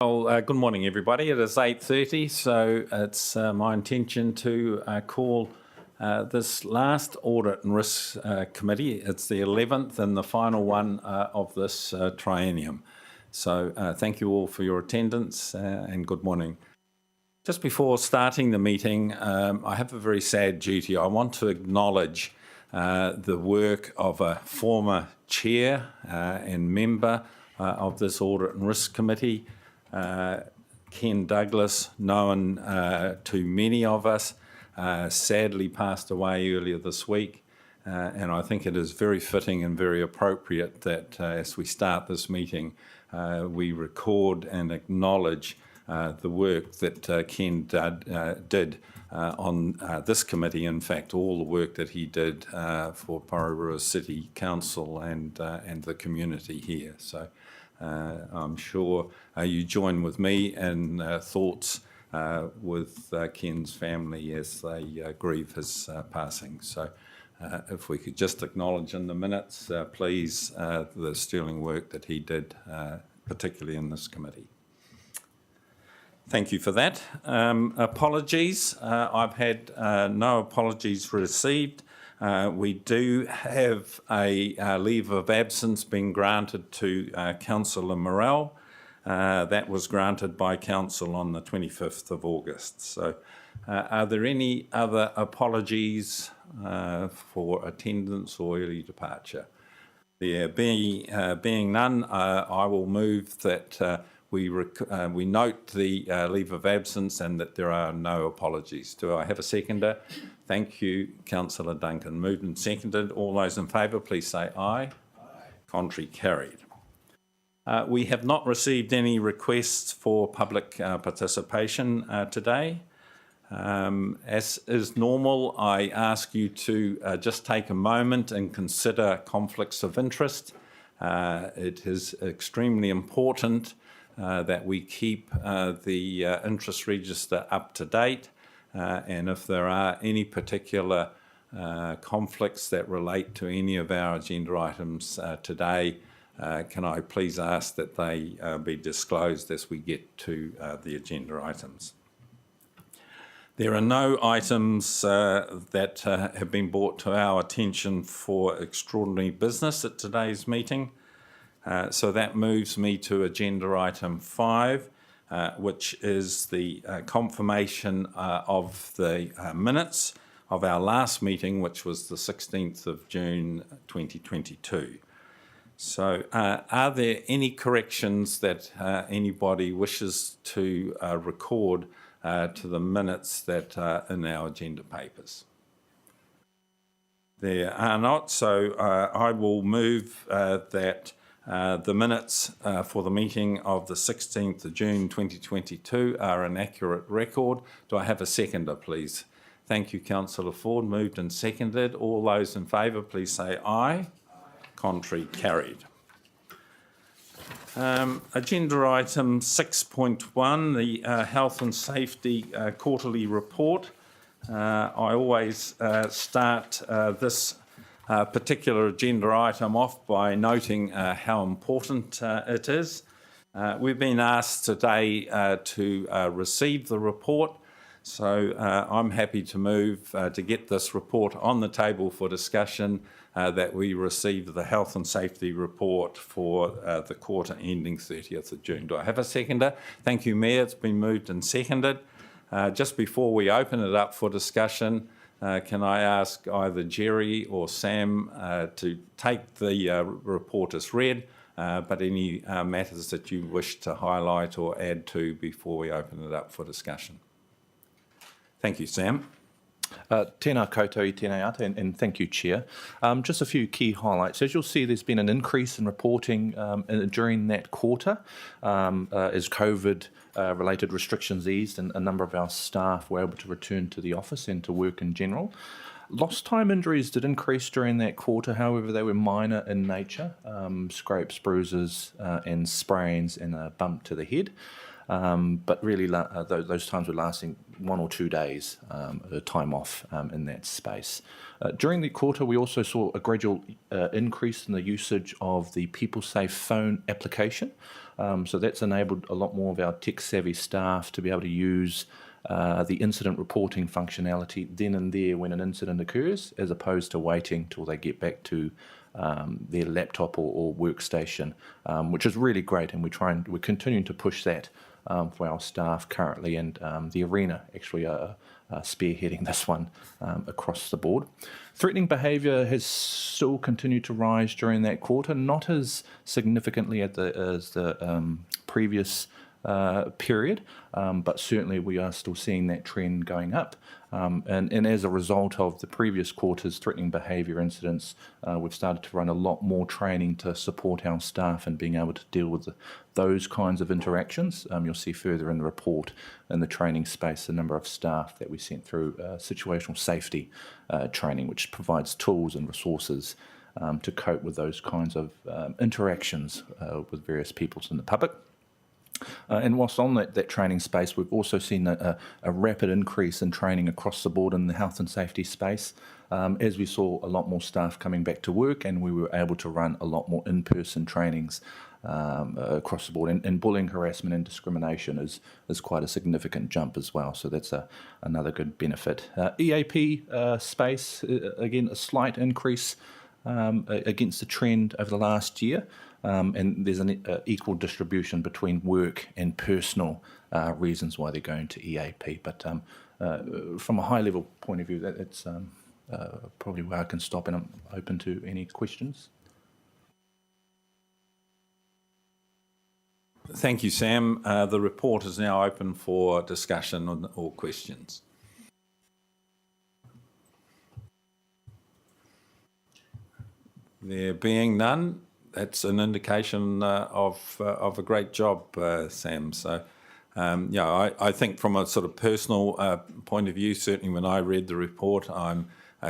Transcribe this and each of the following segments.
Well, good morning, everybody. It is 8:30, so it's my intention to call this last Audit and Risk Committee. It's the 11th and the final one of this triennium. So thank you all for your attendance and good morning. Just before starting the meeting, I have a very sad duty. I want to acknowledge the work of a former chair and member of this Audit and Risk Committee, Ken Douglas, known to many of us, sadly passed away earlier this week. And I think it is very fitting and very appropriate that as we start this meeting, we record and acknowledge the work that Ken did on this committee. In fact, all the work that he did for Porirua City Council and the community here. So I'm sure you join with me in thoughts with Ken's family as they grieve his passing. So if we could just acknowledge in the minutes, please, the sterling work that he did, particularly in this committee. Thank you for that. Apologies. I've had no apologies received. We do have a leave of absence being granted to Councillor Morrell. That was granted by Council on the 25th of August. So are there any other apologies for attendance or early departure? There being none, I will move that we note the leave of absence and that there are no apologies. Do I have a seconder? Thank you, Councillor Duncan. Moved and seconded. All those in favour, please say aye. Aye. Contrary carried. We have not received any requests for public participation today. As is normal, I ask you to just take a moment and consider conflicts of interest. It is extremely important that we keep the interest register up to date. And if there are any particular conflicts that relate to any of our agenda items today, can I please ask that they be disclosed as we get to the agenda items? There are no items that have been brought to our attention for extraordinary business at today's meeting. So that moves me to agenda item 5, which is the confirmation of the minutes of our last meeting, which was the 16th of June 2022. So are there any corrections that anybody wishes to record to the minutes that are in our agenda papers? There are not, so I will move that the minutes for the meeting of the 16th of June 2022 are an accurate record. Do I have a seconder, please? Thank you, Councillor Ford. Moved and seconded. All those in favour, please say aye. Aye. Contrary carried. Agenda item 6.1, the Health and Safety Quarterly Report. I always start this particular agenda item off by noting how important it is. We've been asked today to receive the report, so I'm happy to move to get this report on the table for discussion, that we receive the Health and Safety Report for the quarter ending 30th of June. Do I have a seconder? Thank you, Mayor. It's been moved and seconded. Just before we open it up for discussion, can I ask either Jerry or Sam to take the report as read, but any matters that you wish to highlight or add to before we open it up for discussion? Thank you, Sam. Tēnā koutou I tēnei ata, and thank you, Chair. Just a few key highlights. As you'll see, there's been an increase in reporting during that quarter as COVID-related restrictions eased and a number of our staff were able to return to the office and to work in general. Lost time injuries did increase during that quarter, however they were minor in nature, scrapes, bruises and sprains and a bump to the head. but really those times were lasting 1 or 2 days time off in that space. During the quarter, we also saw a gradual increase in the usage of the PeopleSafe phone application. So that's enabled a lot more of our tech-savvy staff to be able to use the incident reporting functionality then and there when an incident occurs, as opposed to waiting till they get back to their laptop or workstation, which is really great, and we're continuing to push that for our staff currently, and the Arena actually are spearheading this one across the board. Threatening behaviour has still continued to rise during that quarter, not as significantly as the previous period, but certainly we are still seeing that trend going up. And as a result of the previous quarter's threatening behaviour incidents, we've started to run a lot more training to support our staff in being able to deal with those kinds of interactions. You'll see further in the report in the training space the number of staff that we sent through situational safety training, which provides tools and resources to cope with those kinds of interactions with various peoples in the public. And whilst on that training space, we've also seen a rapid increase in training across the board in the health and safety space, as we saw a lot more staff coming back to work, and we were able to run a lot more in-person trainings across the board. And bullying, harassment and discrimination is quite a significant jump as well, so that's another good benefit. EAP space, again, a slight increase against the trend over the last year. And there's an equal distribution between work and personal reasons why they're going to EAP. But from a high-level point of view, that's probably where I can stop, and I'm open to any questions. Thank you, Sam. The report is now open for discussion or questions. There being none, that's an indication of a great job, Sam. So, I think from a sort of personal point of view, certainly when I read the report, I'm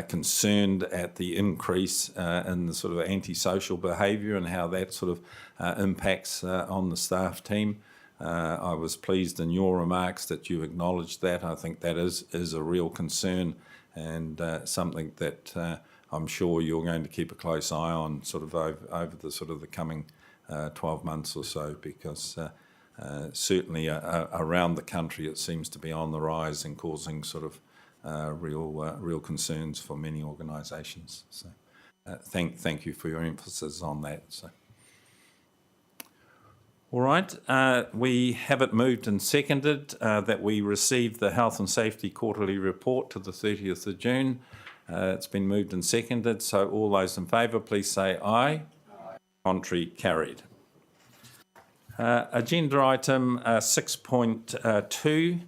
concerned at the increase in the sort of antisocial behaviour and how that sort of impacts on the staff team. I was pleased in your remarks that you acknowledged that. I think that is a real concern, and something that I'm sure you're going to keep a close eye on sort of over the coming 12 months or so, because certainly around the country it seems to be on the rise and causing sort of real concerns for many organisations. So thank you for your emphasis on that. So. All right, we have it moved and seconded that we received the Health and Safety Quarterly Report to the 30th of June. It's been moved and seconded, so all those in favour, please say aye. Aye. Contrary, carried. Agenda item 6.2,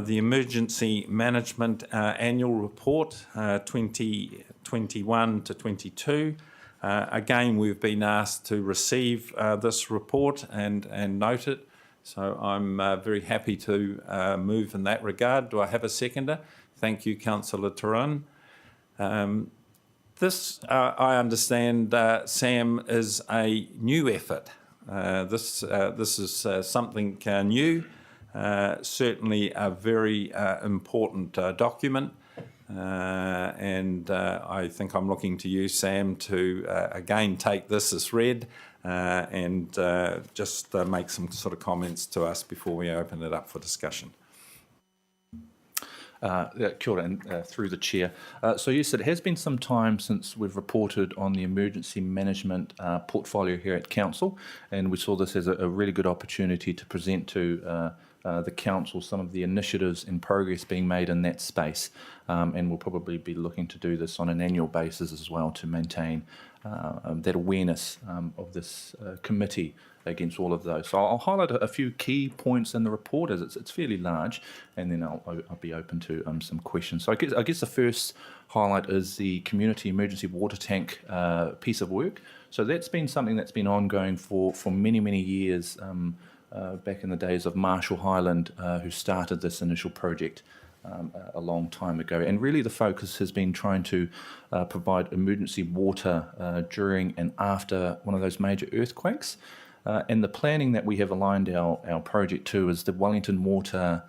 the Emergency Management Annual Report 2021 to 22. Again, we've been asked to receive this report and note it, so I'm very happy to move in that regard. Do I have a seconder? Thank you, Councillor Turan. This, I understand, Sam, is a new effort. This is something new, certainly a very important document, and I think I'm looking to you, Sam, to again take this as read and just make some sort of comments to us before we open it up for discussion. Kia ora, and through the chair. So yes, it has been some time since we've reported on the emergency management portfolio here at Council, and we saw this as a really good opportunity to present to the Council some of the initiatives and progress being made in that space, and we'll probably be looking to do this on an annual basis as well to maintain that awareness of this committee against all of those. So I'll highlight a few key points in the report, as it's fairly large, and then I'll be open to some questions. So I guess the first highlight is the community emergency water tank piece of work. So that's been something that's been ongoing for many years, back in the days of Marshall Highland, who started this initial project a long time ago. And really the focus has been trying to provide emergency water during and after one of those major earthquakes. And the planning that we have aligned our project to is the Wellington Water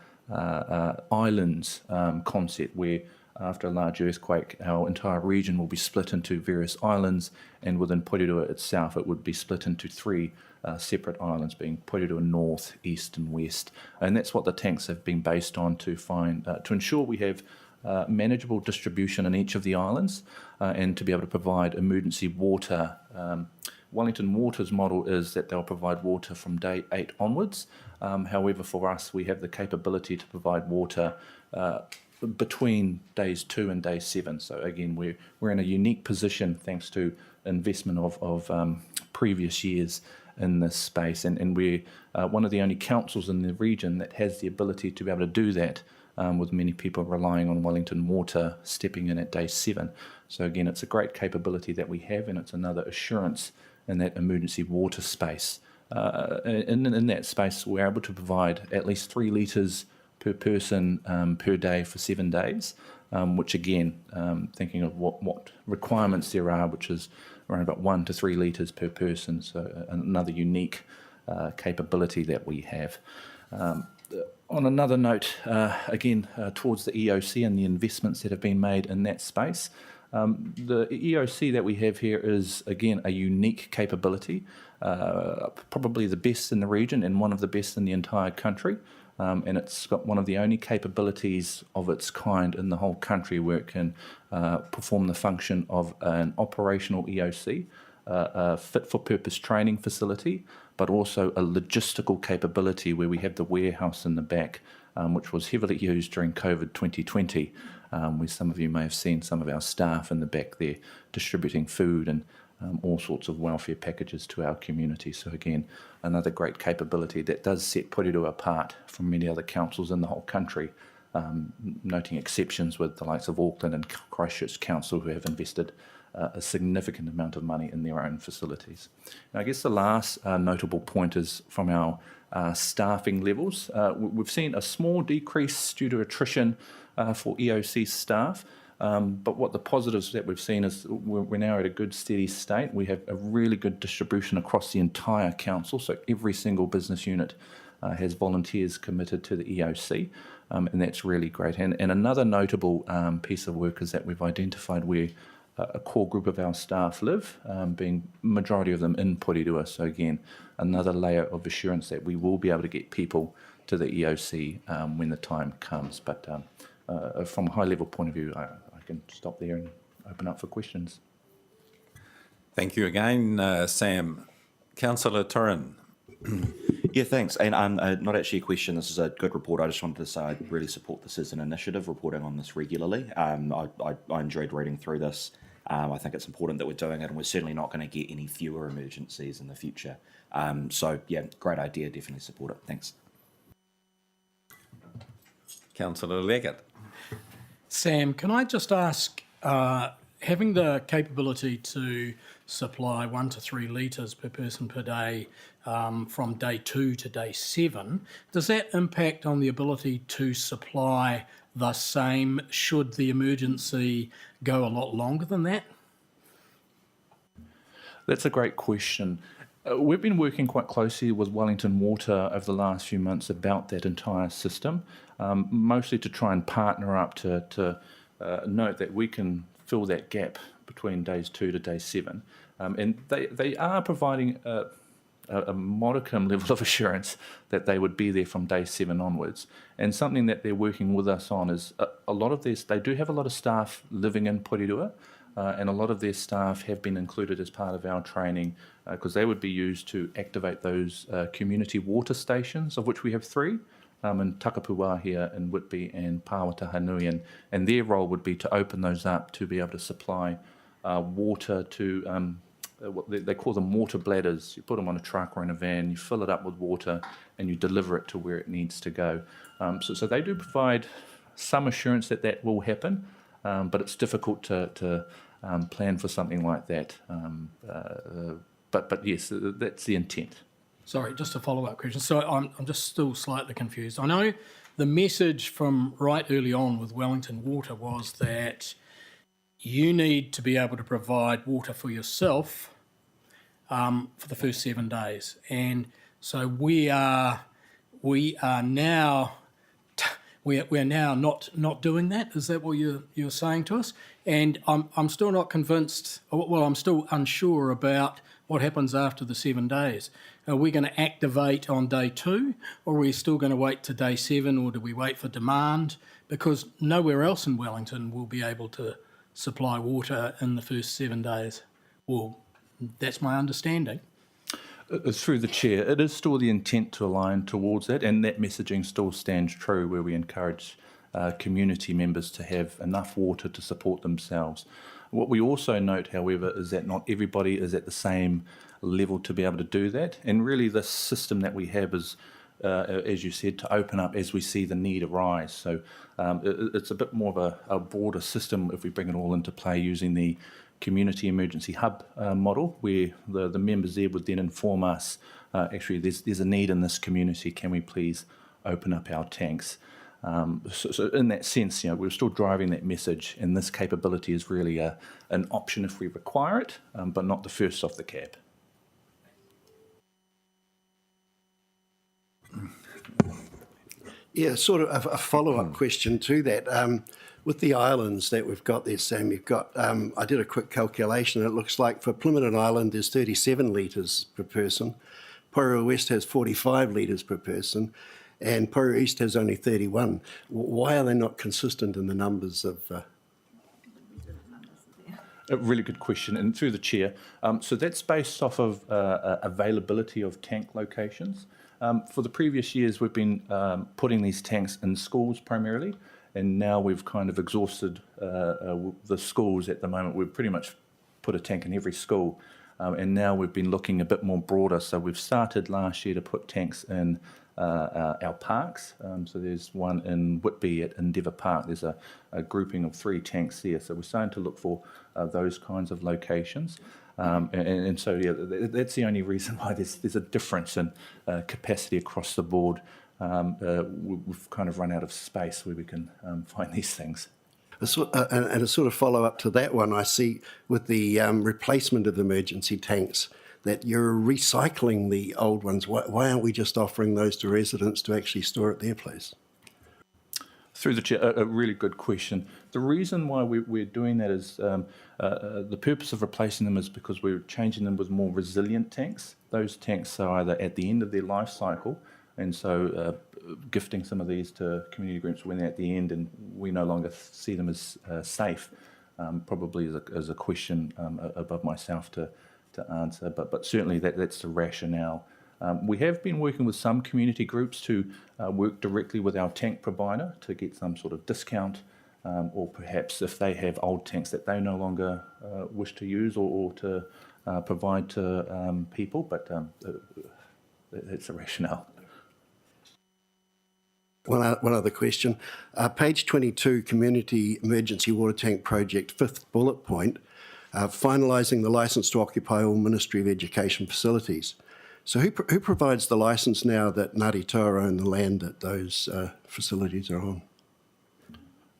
Islands concept, where after a large earthquake, our entire region will be split into various islands, and within Porirua itself, it would be split into three separate islands, being Porirua North, East, and West. And that's what the tanks have been based on to ensure we have manageable distribution in each of the islands, and to be able to provide emergency water. Wellington Water's model is that they'll provide water from day 8 onwards. However, for us, we have the capability to provide water between days 2 and day 7. So again, we're in a unique position thanks to investment of previous years in this space, and we're one of the only councils in the region that has the ability to be able to do that, with many people relying on Wellington Water stepping in at day 7. So again, it's a great capability that we have, and it's another assurance in that emergency water space. In that space, we're able to provide at least 3 litres per person per day for 7 days, which again, thinking of what requirements there are, which is around about 1 to 3 litres per person, so another unique capability that we have. On another note, again, towards the EOC and the investments that have been made in that space, the EOC that we have here is, again, a unique capability, probably the best in the region and one of the best in the entire country. And it's got one of the only capabilities of its kind in the whole country where it can perform the function of an operational EOC, a fit-for-purpose training facility, but also a logistical capability where we have the warehouse in the back, which was heavily used during COVID 2020, where some of you may have seen some of our staff in the back there distributing food and all sorts of welfare packages to our community. So again, another great capability that does set Porirua apart from many other councils in the whole country, noting exceptions with the likes of Auckland and Christchurch Council, who have invested a significant amount of money in their own facilities. Now, I guess the last notable point is from our staffing levels. We've seen a small decrease due to attrition for EOC staff, but what the positives that we've seen is we're now at a good steady state. We have a really good distribution across the entire council, so every single business unit has volunteers committed to the EOC, and that's really great. And another notable piece of work is that we've identified where a core group of our staff live, being majority of them in Porirua. So again, another layer of assurance that we will be able to get people to the EOC when the time comes. But from a high-level point of view, I can stop there and open up for questions. Thank you again, Sam. Councillor Turin. Yeah, thanks. And not actually a question, this is a good report. I just wanted to say I really support this as an initiative, reporting on this regularly. I enjoyed reading through this. I think it's important that we're doing it, and we're certainly not going to get any fewer emergencies in the future. So, yeah, great idea, definitely support it. Thanks. Councillor Leggett. Sam, can I just ask, having the capability to supply 1 to 3 litres per person per day from day 2 to day 7, does that impact on the ability to supply the same should the emergency go a lot longer than that? That's a great question. We've been working quite closely with Wellington Water over the last few months about that entire system, mostly to try and partner up to note that we can fill that gap between days 2 to day 7. And they are providing a modicum level of assurance that they would be there from day 7 onwards. And something that they're working with us on is a lot of this, they do have a lot of staff living in Porirua, and a lot of their staff have been included as part of our training because they would be used to activate those community water stations, of which we have 3, in Takapua here in Whitby and Pāwatahanui, and their role would be to open those up to be able to supply water to what they call them water bladders. You put them on a truck or in a van, you fill it up with water, and you deliver it to where it needs to go. So they do provide some assurance that that will happen, but it's difficult to plan for something like that. But yes, that's the intent. Sorry, just a follow-up question. So I'm just still slightly confused. I know the message from right early on with Wellington Water was that you need to be able to provide water for yourself for the first 7 days. And so we are now not doing that. Is that what you're saying to us? And I'm still not convinced. Well, I'm still unsure about what happens after the 7 days. Are we going to activate on day 2, or are we still going to wait to day 7, or do we wait for demand? Because nowhere else in Wellington will be able to supply water in the first 7 days. Well, that's my understanding. Through the chair, it is still the intent to align towards that, and that messaging still stands true, where we encourage community members to have enough water to support themselves. What we also note, however, is that not everybody is at the same level to be able to do that, and really the system that we have is, as you said, to open up as we see the need arise. So it's a bit more of a broader system if we bring it all into play using the community emergency hub model, where the members there would then inform us, actually there's a need in this community, can we please open up our tanks? So in that sense, we're still driving that message, and this capability is really an option if we require it, but not the first off the cab. Yeah, sort of a follow-up question to that. With the islands that we've got there, Sam, you've got, I did a quick calculation, and it looks like for Plymouth Island there's 37 litres per person, Porirua West has 45 litres per person, and Porirua East has only 31. Why are they not consistent in the numbers of... A really good question, and through the chair. So that's based off of availability of tank locations. For the previous years, we've been putting these tanks in schools primarily, and now we've kind of exhausted the schools at the moment. We've pretty much put a tank in every school, and now we've been looking a bit more broader. So we've started last year to put tanks in our parks. So there's one in Whitby at Endeavour Park. There's a grouping of 3 tanks there. So we're starting to look for those kinds of locations. And so, yeah, that's the only reason why there's a difference in capacity across the board. We've kind of run out of space where we can find these things. And a sort of follow-up to that one, I see with the replacement of the emergency tanks that you're recycling the old ones. Why aren't we just offering those to residents to actually store at their place? Through the chair, a really good question. The reason why we're doing that is the purpose of replacing them is because we're changing them with more resilient tanks. Those tanks are either at the end of their life cycle, and so gifting some of these to community groups when they're at the end and we no longer see them as safe, probably is a question above myself to answer, but certainly that's the rationale. We have been working with some community groups to work directly with our tank provider to get some sort of discount, or perhaps if they have old tanks that they no longer wish to use or to provide to people, but that's the rationale. One other question. Page 22, Community Emergency Water Tank Project, 5th bullet point, finalising the licence to occupy all Ministry of Education facilities. So who provides the licence now that Ngāti Toa own the land that those facilities are on?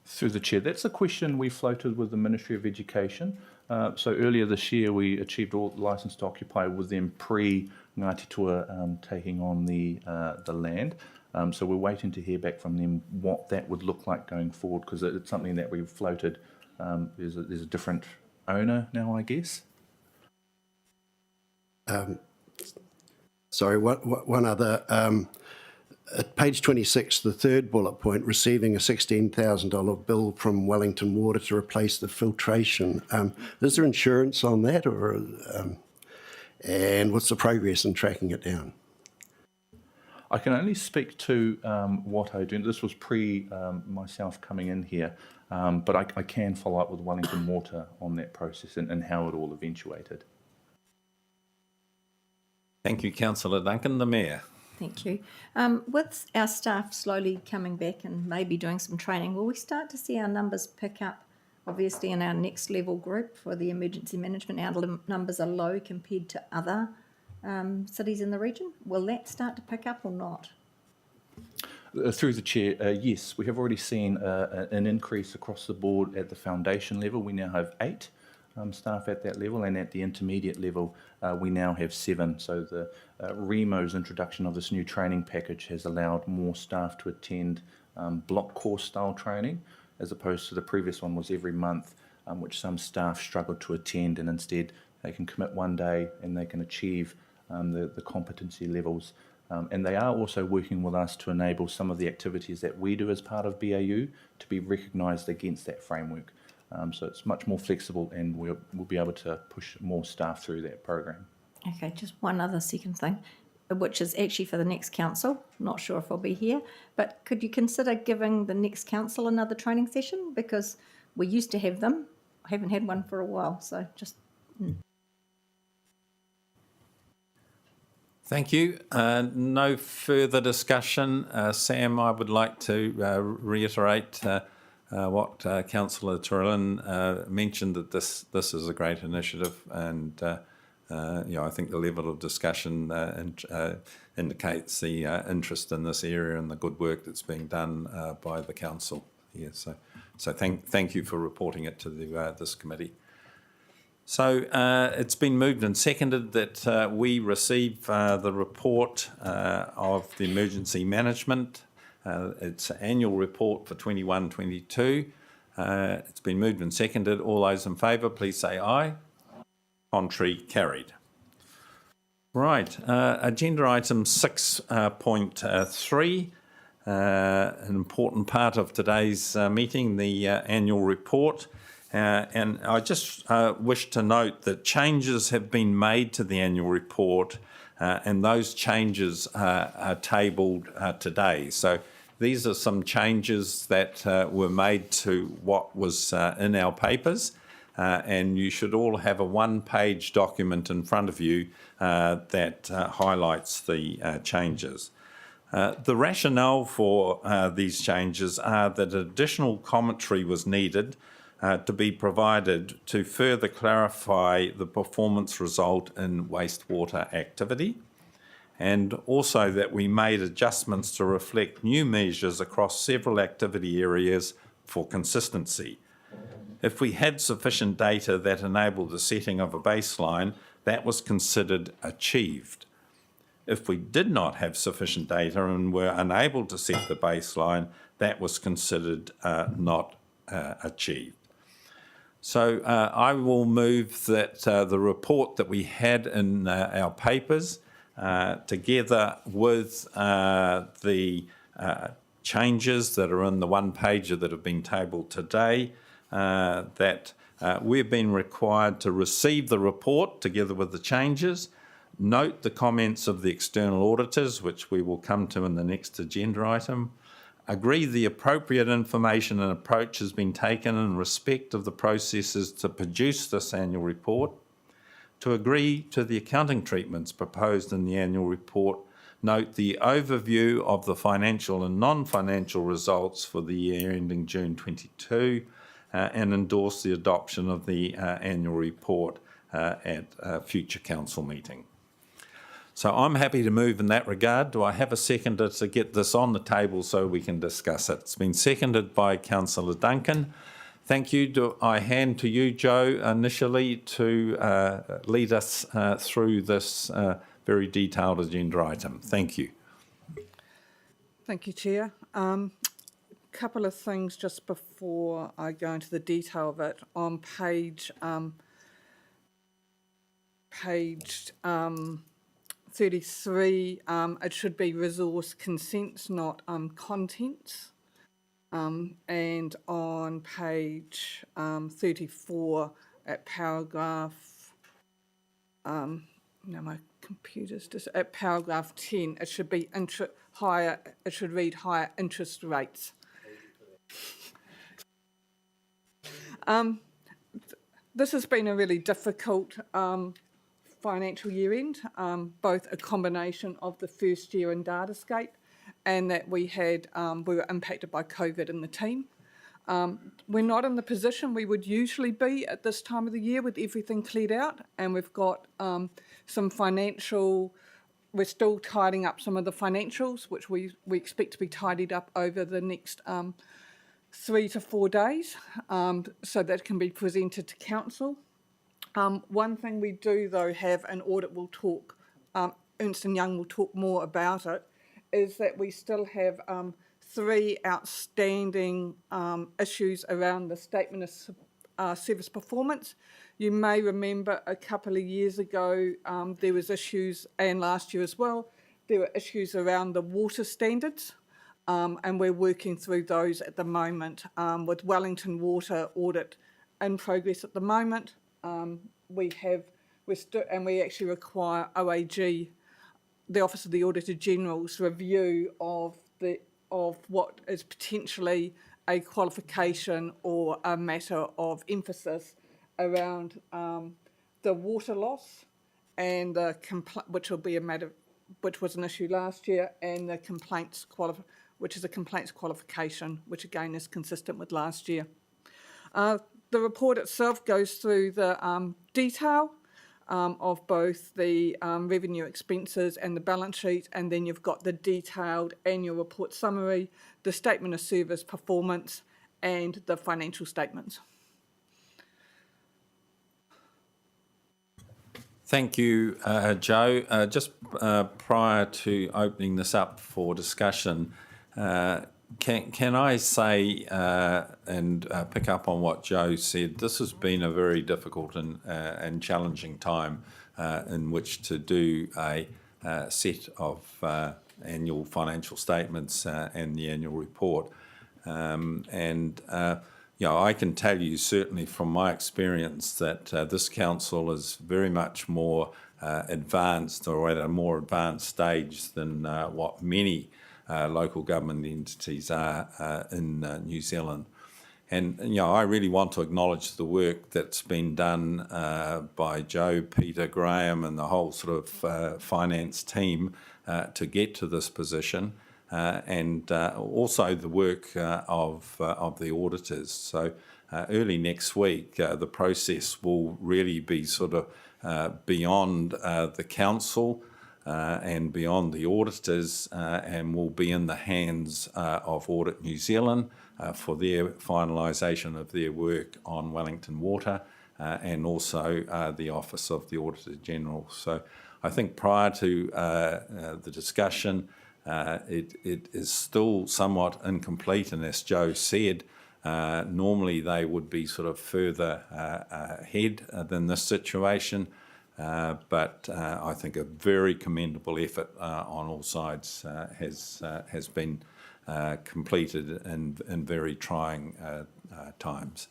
Through the chair, that's a question we floated with the Ministry of Education. So earlier this year we achieved all licence to occupy with them pre-Ngāti Toa taking on the land. So we're waiting to hear back from them what that would look like going forward, because it's something that we've floated. There's a different owner now, I guess. Sorry, one other. At page 26, the 3rd bullet point, receiving a $16,000 bill from Wellington Water to replace the filtration. Is there insurance on that, or and what's the progress in tracking it down? I can only speak to what I do. This was pre myself coming in here, but I can follow up with Wellington Water on that process and how it all eventuated. Thank you, Councillor Duncan. The Mayor. Thank you. With our staff slowly coming back and maybe doing some training, will we start to see our numbers pick up? Obviously, in our next level group for the emergency management, our numbers are low compared to other cities in the region. Will that start to pick up or not? Through the chair, yes, we have already seen an increase across the board at the foundation level. We now have 8 staff at that level, and at the intermediate level, we now have 7. So the REMO's introduction of this new training package has allowed more staff to attend block course style training, as opposed to the previous one was every month, which some staff struggled to attend, and instead they can commit one day and they can achieve the competency levels. And they are also working with us to enable some of the activities that we do as part of BAU to be recognised against that framework. So it's much more flexible, and we'll be able to push more staff through that program. Okay, just one other second thing, which is actually for the next council. Not sure if I'll be here, but could you consider giving the next council another training session? Because we used to have them. I haven't had one for a while, so just... Thank you. No further discussion. Sam, I would like to reiterate what Councillor Turlin mentioned, that this is a great initiative, and I think the level of discussion indicates the interest in this area and the good work that's being done by the council here. So thank you for reporting it to this committee. So it's been moved and seconded that we receive the report of the emergency management. It's an annual report for 21-22. It's been moved and seconded. All those in favour, please say aye. Contrary, carried. Right, agenda item 6.3, an important part of today's meeting, the annual report. And I just wish to note that changes have been made to the annual report, and those changes are tabled today. So these are some changes that were made to what was in our papers, and you should all have a one-page document in front of you that highlights the changes. The rationale for these changes are that additional commentary was needed to be provided to further clarify the performance result in wastewater activity, and also that we made adjustments to reflect new measures across several activity areas for consistency. If we had sufficient data that enabled the setting of a baseline, that was considered achieved. If we did not have sufficient data and were unable to set the baseline, that was considered not achieved. So I will move that the report that we had in our papers, together with the changes that are in the one-pager that have been tabled today, that we've been required to receive the report together with the changes, note the comments of the external auditors, which we will come to in the next agenda item, agree the appropriate information and approach has been taken in respect of the processes to produce this annual report, to agree to the accounting treatments proposed in the annual report, note the overview of the financial and non-financial results for the year ending June 22, and endorse the adoption of the annual report at a future council meeting. So I'm happy to move in that regard. Do I have a seconder to get this on the table so we can discuss it? It's been seconded by Councillor Duncan. Thank you. Do I hand to you, Joe, initially to lead us through this very detailed agenda item. Thank you. Thank you, Chair. Couple of things just before I go into the detail of it. On page 33, it should be resource consents, not contents. And on page 34, at paragraph, my computer's just at paragraph 10, it should be higher. It should read higher interest rates. This has been a really difficult financial year end, both a combination of the first year in Datascape and that we were impacted by COVID in the team. We're not in the position we would usually be at this time of the year with everything cleared out, and we've got some financial, we're still tidying up some of the financials, which we expect to be tidied up over the next 3 to 4 days, so that can be presented to council. One thing we do, though, have, and Audit will talk, Ernst & Young will talk more about it, is that we still have 3 outstanding issues around the Statement of Service Performance. You may remember a couple of years ago there was issues, and last year as well, there were issues around the water standards, and we're working through those at the moment with Wellington Water audit in progress at the moment. We actually require OAG, the Office of the Auditor General's review of what is potentially a qualification or a matter of emphasis around the water loss and the which was an issue last year, and the which is a complaints qualification, which again is consistent with last year. The report itself goes through the detail of both the revenue expenses and the balance sheet, and then you've got the detailed annual report summary, the statement of service performance, and the financial statements. Thank you, Joe. Just prior to opening this up for discussion, can I say and pick up on what Joe said? This has been a very difficult and challenging time in which to do a set of annual financial statements and the annual report. I can tell you certainly from my experience that this council is very much more advanced, or at a more advanced stage than what many local government entities are in New Zealand. And, I really want to acknowledge the work that's been done by Joe, Peter, Graham and the whole sort of finance team to get to this position. And also the work of the auditors. So early next week, the process will really be sort of beyond the council and beyond the auditors, and will be in the hands of Audit New Zealand for their finalisation of their work on Wellington Water and also the Office of the Auditor General. So I think prior to the discussion, it is still somewhat incomplete, and as Joe said, normally they would be sort of further ahead than this situation, but I think a very commendable effort on all sides has been completed in very trying times.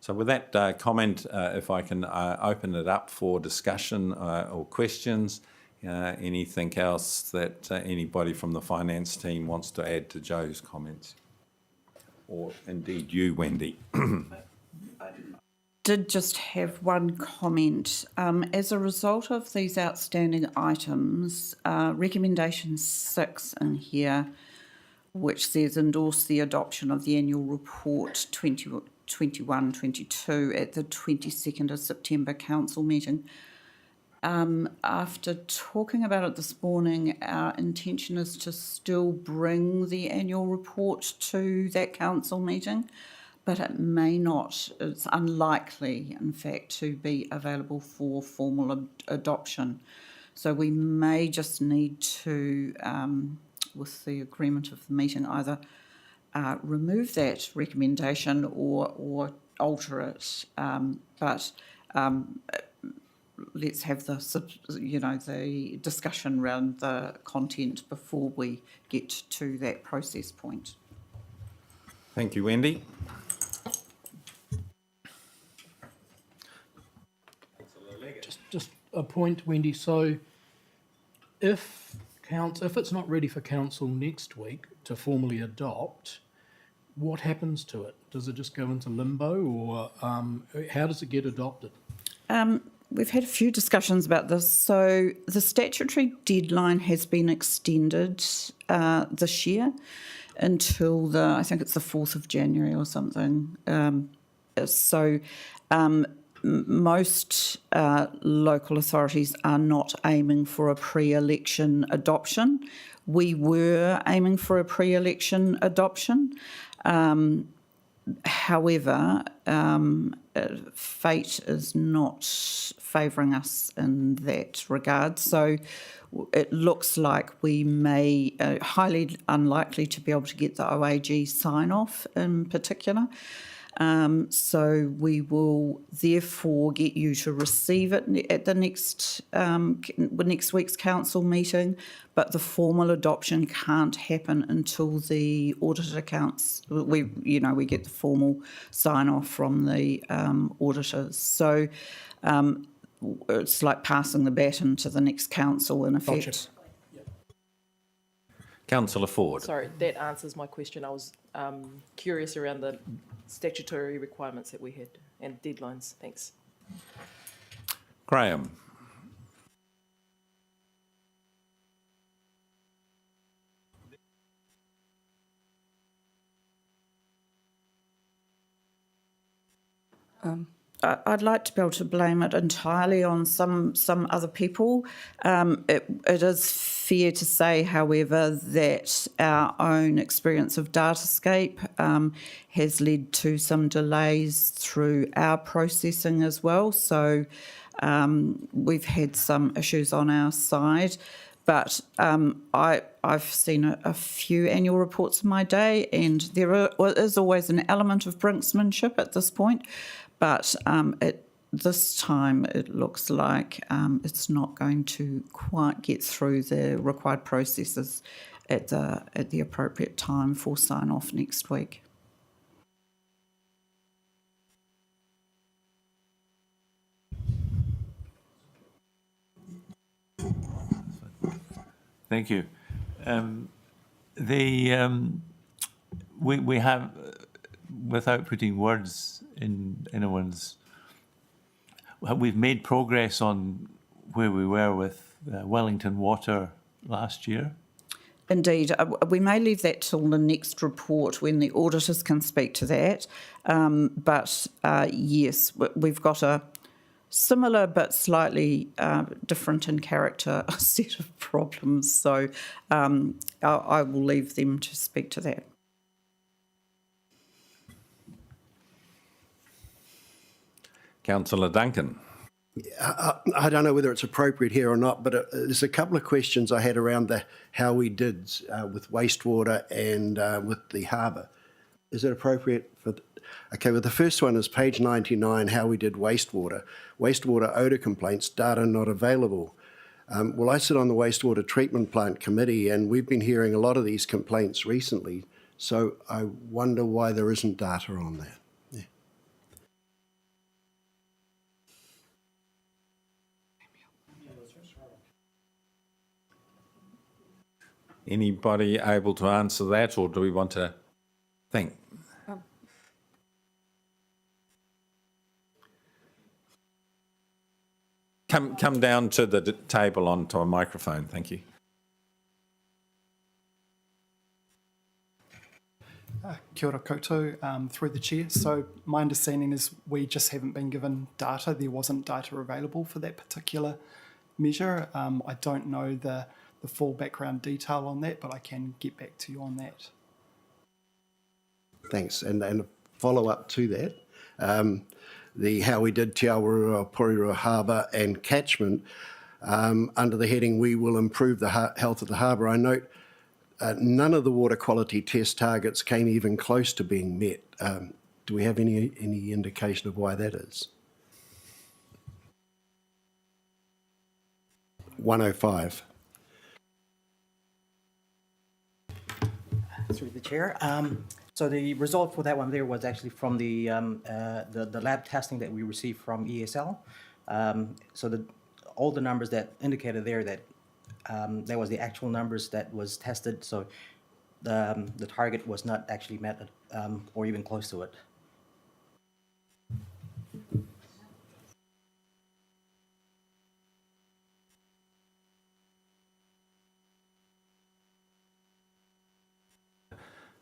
So with that comment, if I can open it up for discussion or questions. Anything else that anybody from the finance team wants to add to Joe's comments? Or indeed you, Wendy. Did just have one comment. As a result of these outstanding items, recommendation 6 in here, which says endorse the adoption of the annual report 21-22 at the 22nd of September council meeting. After talking about it this morning, our intention is to still bring the annual report to that council meeting, but it may not, it's unlikely, in fact, to be available for formal adoption. So we may just need to, with the agreement of the meeting, either remove that recommendation or alter it. Let's have the discussion around the content before we get to that process point. Thank you, Wendy. Just a point, Wendy. So if it's not ready for council next week to formally adopt, what happens to it? Does it just go into limbo, or how does it get adopted? We've had a few discussions about this. So the statutory deadline has been extended this year until I think it's the 4th of January or something. Most local authorities are not aiming for a pre-election adoption. We were aiming for a pre-election adoption. However, fate is not favouring us in that regard. So it looks like we may, highly unlikely to be able to get the OAG sign-off in particular. So we will therefore get you to receive it at the next week's council meeting, but the formal adoption can't happen until the audited accounts. We get the formal sign off from the auditors. So it's like passing the baton to the next council in effect. Gotcha. Councillor Ford. Sorry, that answers my question. I was curious around the statutory requirements that we had and deadlines. Thanks. Graham. I'd like to be able to blame it entirely on some other people. It is fair to say, however, that our own experience of Datascape has led to some delays through our processing as well. So we've had some issues on our side. But I've seen a few annual reports in my day, and there is always an element of brinksmanship at this point. But this time it looks like it's not going to quite get through the required processes at the appropriate time for sign-off next week. Thank you. We have, without putting words in anyone's, we've made progress on where we were with Wellington Water last year. Indeed. We may leave that till the next report when the auditors can speak to that. But yes, we've got a similar but slightly different in character set of problems. So I will leave them to speak to that. Councillor Duncan. I don't know whether it's appropriate here or not, but there's a couple of questions I had around how we did with wastewater and with the harbour. Is it appropriate for... Okay, well, the first one is page 99, how we did wastewater. Wastewater odour complaints, data not available. Well, I sit on the wastewater treatment plant committee, and we've been hearing a lot of these complaints recently, so I wonder why there isn't data on that. Yeah. Anybody able to answer that, or do we want to think? Come down to the table onto a microphone, thank you. Kia ora koutou, through the chair. So my understanding is we just haven't been given data. There wasn't data available for that particular measure. I don't know the full background detail on that, but I can get back to you on that. Thanks. And a follow-up to that, how we did Te Awarua, Porirua Harbour and Catchment, under the heading, we will improve the health of the harbour. I note none of the water quality test targets came even close to being met. Do we have any indication of why that is? 105. Through the chair. So the result for that one there was actually from the lab testing that we received from ESL. So all the numbers that indicated there that that was the actual numbers that was tested. So the target was not actually met or even close to it.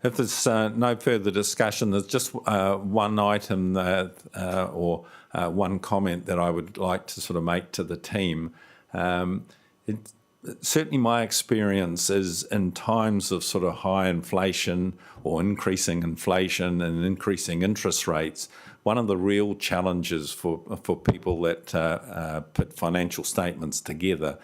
If there's no further discussion, there's just one item or one comment that I would like to sort of make to the team. certainly my experience is in times of sort of high inflation or increasing inflation and increasing interest rates, one of the real challenges for people that put financial statements together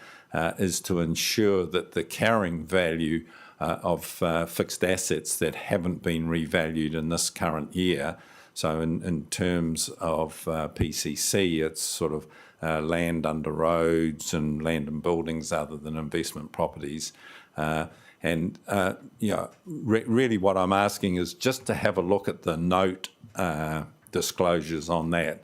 is to ensure that the carrying value of fixed assets that haven't been revalued in this current year. So in terms of PCC, it's sort of land under roads and land and buildings other than investment properties. Really what I'm asking is just to have a look at the note disclosures on that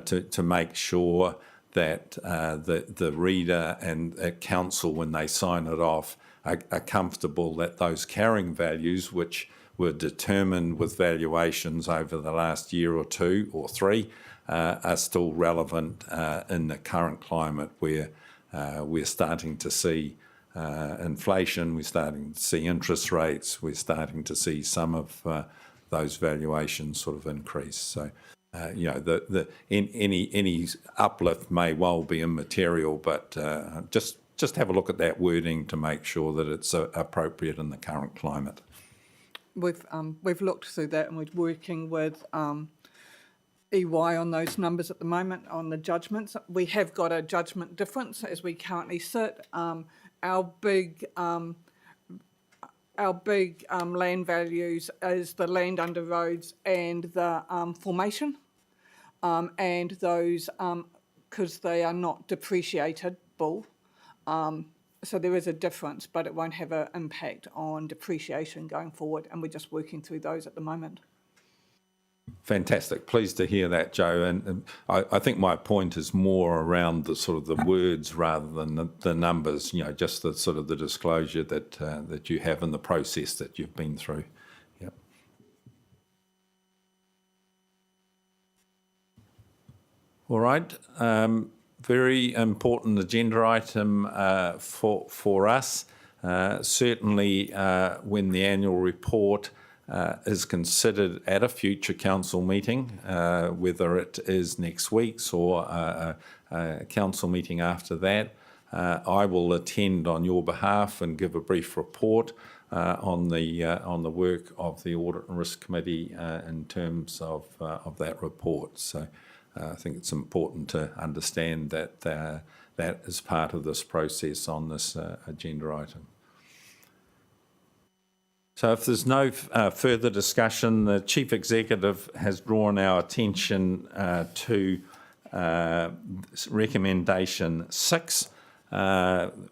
to make sure that the reader and council, when they sign it off, are comfortable that those carrying values, which were determined with valuations over the last year or two or three, are still relevant in the current climate where we're starting to see inflation, we're starting to see interest rates, we're starting to see some of those valuations sort of increase. So, any uplift may well be immaterial, but just have a look at that wording to make sure that it's appropriate in the current climate. We've looked through that, and we're working with EY on those numbers at the moment on the judgments. We have got a judgment difference as we currently sit. Our big land values is the land under roads and the formation, and those because they are not depreciatable. So there is a difference, but it won't have an impact on depreciation going forward, and we're just working through those at the moment. Fantastic. Pleased to hear that, Joe. And I think my point is more around the sort of the words rather than the numbers, just the sort of the disclosure that you have in the process that you've been through. Yep. All right. Very important agenda item for us. Certainly when the annual report is considered at a future council meeting, whether it is next week's or a council meeting after that, I will attend on your behalf and give a brief report on the work of the Audit and Risk Committee in terms of that report. So I think it's important to understand that that is part of this process on this agenda item. So if there's no further discussion, the Chief Executive has drawn our attention to recommendation 6,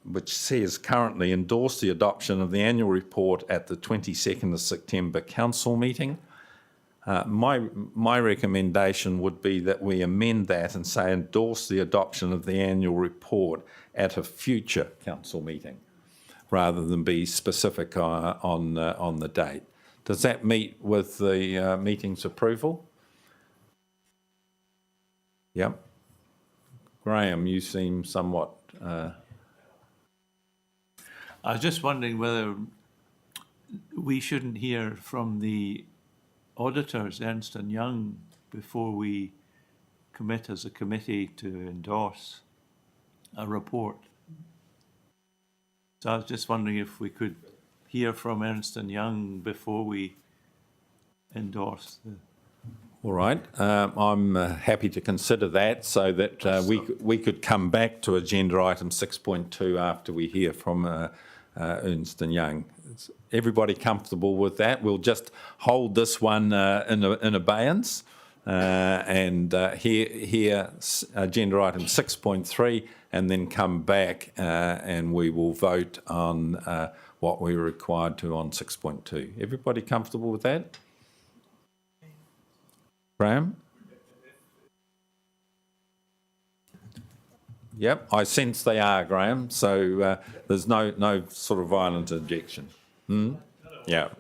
which says currently endorse the adoption of the annual report at the 22nd of September council meeting. My recommendation would be that we amend that and say endorse the adoption of the annual report at a future council meeting, rather than be specific on the date. Does that meet with the meeting's approval? Yep. Graham, you seem somewhat... I was just wondering whether we shouldn't hear from the auditors, Ernst & Young, before we commit as a committee to endorse a report. So I was just wondering if we could hear from Ernst & Young before we endorse the... All right. I'm happy to consider that so that we could come back to agenda item 6.2 after we hear from Ernst & Young. Is everybody comfortable with that? We'll just hold this one in abeyance and hear agenda item 6.3 and then come back and we will vote on what we're required to on 6.2. Everybody comfortable with that? Graham? Yep, I sense they are, Graham. So there's no sort of violent objection. Yeah.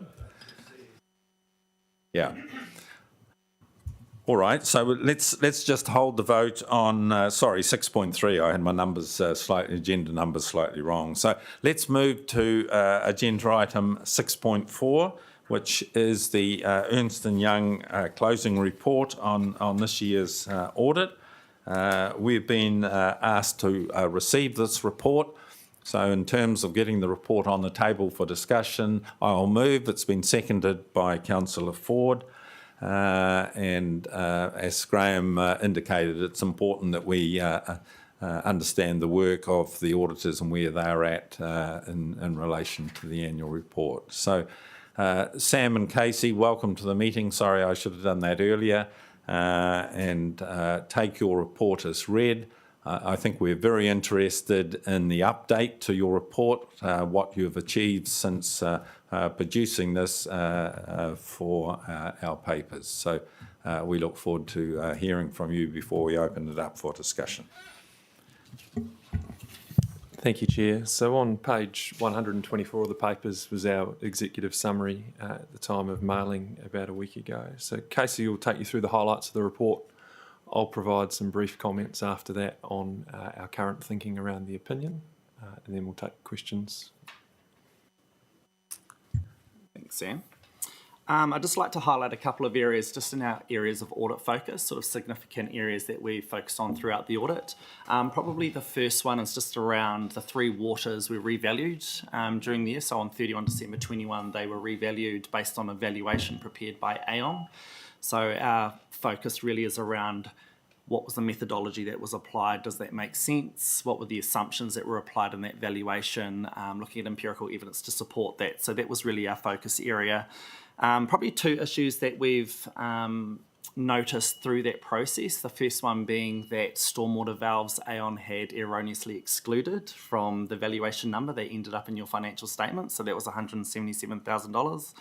Yeah. All right, so let's just hold the vote on, 6.3. I had my numbers agenda numbers slightly wrong. So let's move to agenda item 6.4, which is the Ernst & Young closing report on this year's audit. We've been asked to receive this report. So in terms of getting the report on the table for discussion, I'll move. It's been seconded by Councillor Ford. As Graham indicated, it's important that we understand the work of the auditors and where they're at in relation to the annual report. So Sam and Casey, welcome to the meeting. Sorry, I should have done that earlier. Take your report as read. I think we're very interested in the update to your report, what you've achieved since producing this for our papers. So we look forward to hearing from you before we open it up for discussion. Thank you, Chair. So on page 124 of the papers was our executive summary at the time of mailing about a week ago. So Casey will take you through the highlights of the report. I'll provide some brief comments after that on our current thinking around the opinion, and then we'll take questions. Thanks, Sam. I'd just like to highlight a couple of areas just in our areas of audit focus, sort of significant areas that we focused on throughout the audit. Probably the first one is just around the 3 waters we revalued during the year. So on 31 December 21, they were revalued based on a valuation prepared by Aon. So our focus really is around what was the methodology that was applied, does that make sense? What were the assumptions that were applied in that valuation? Looking at empirical evidence to support that. So that was really our focus area. Probably 2 issues that we've noticed through that process. The first one being that stormwater valves Aon had erroneously excluded from the valuation number that ended up in your financial statement. So that was $177,000.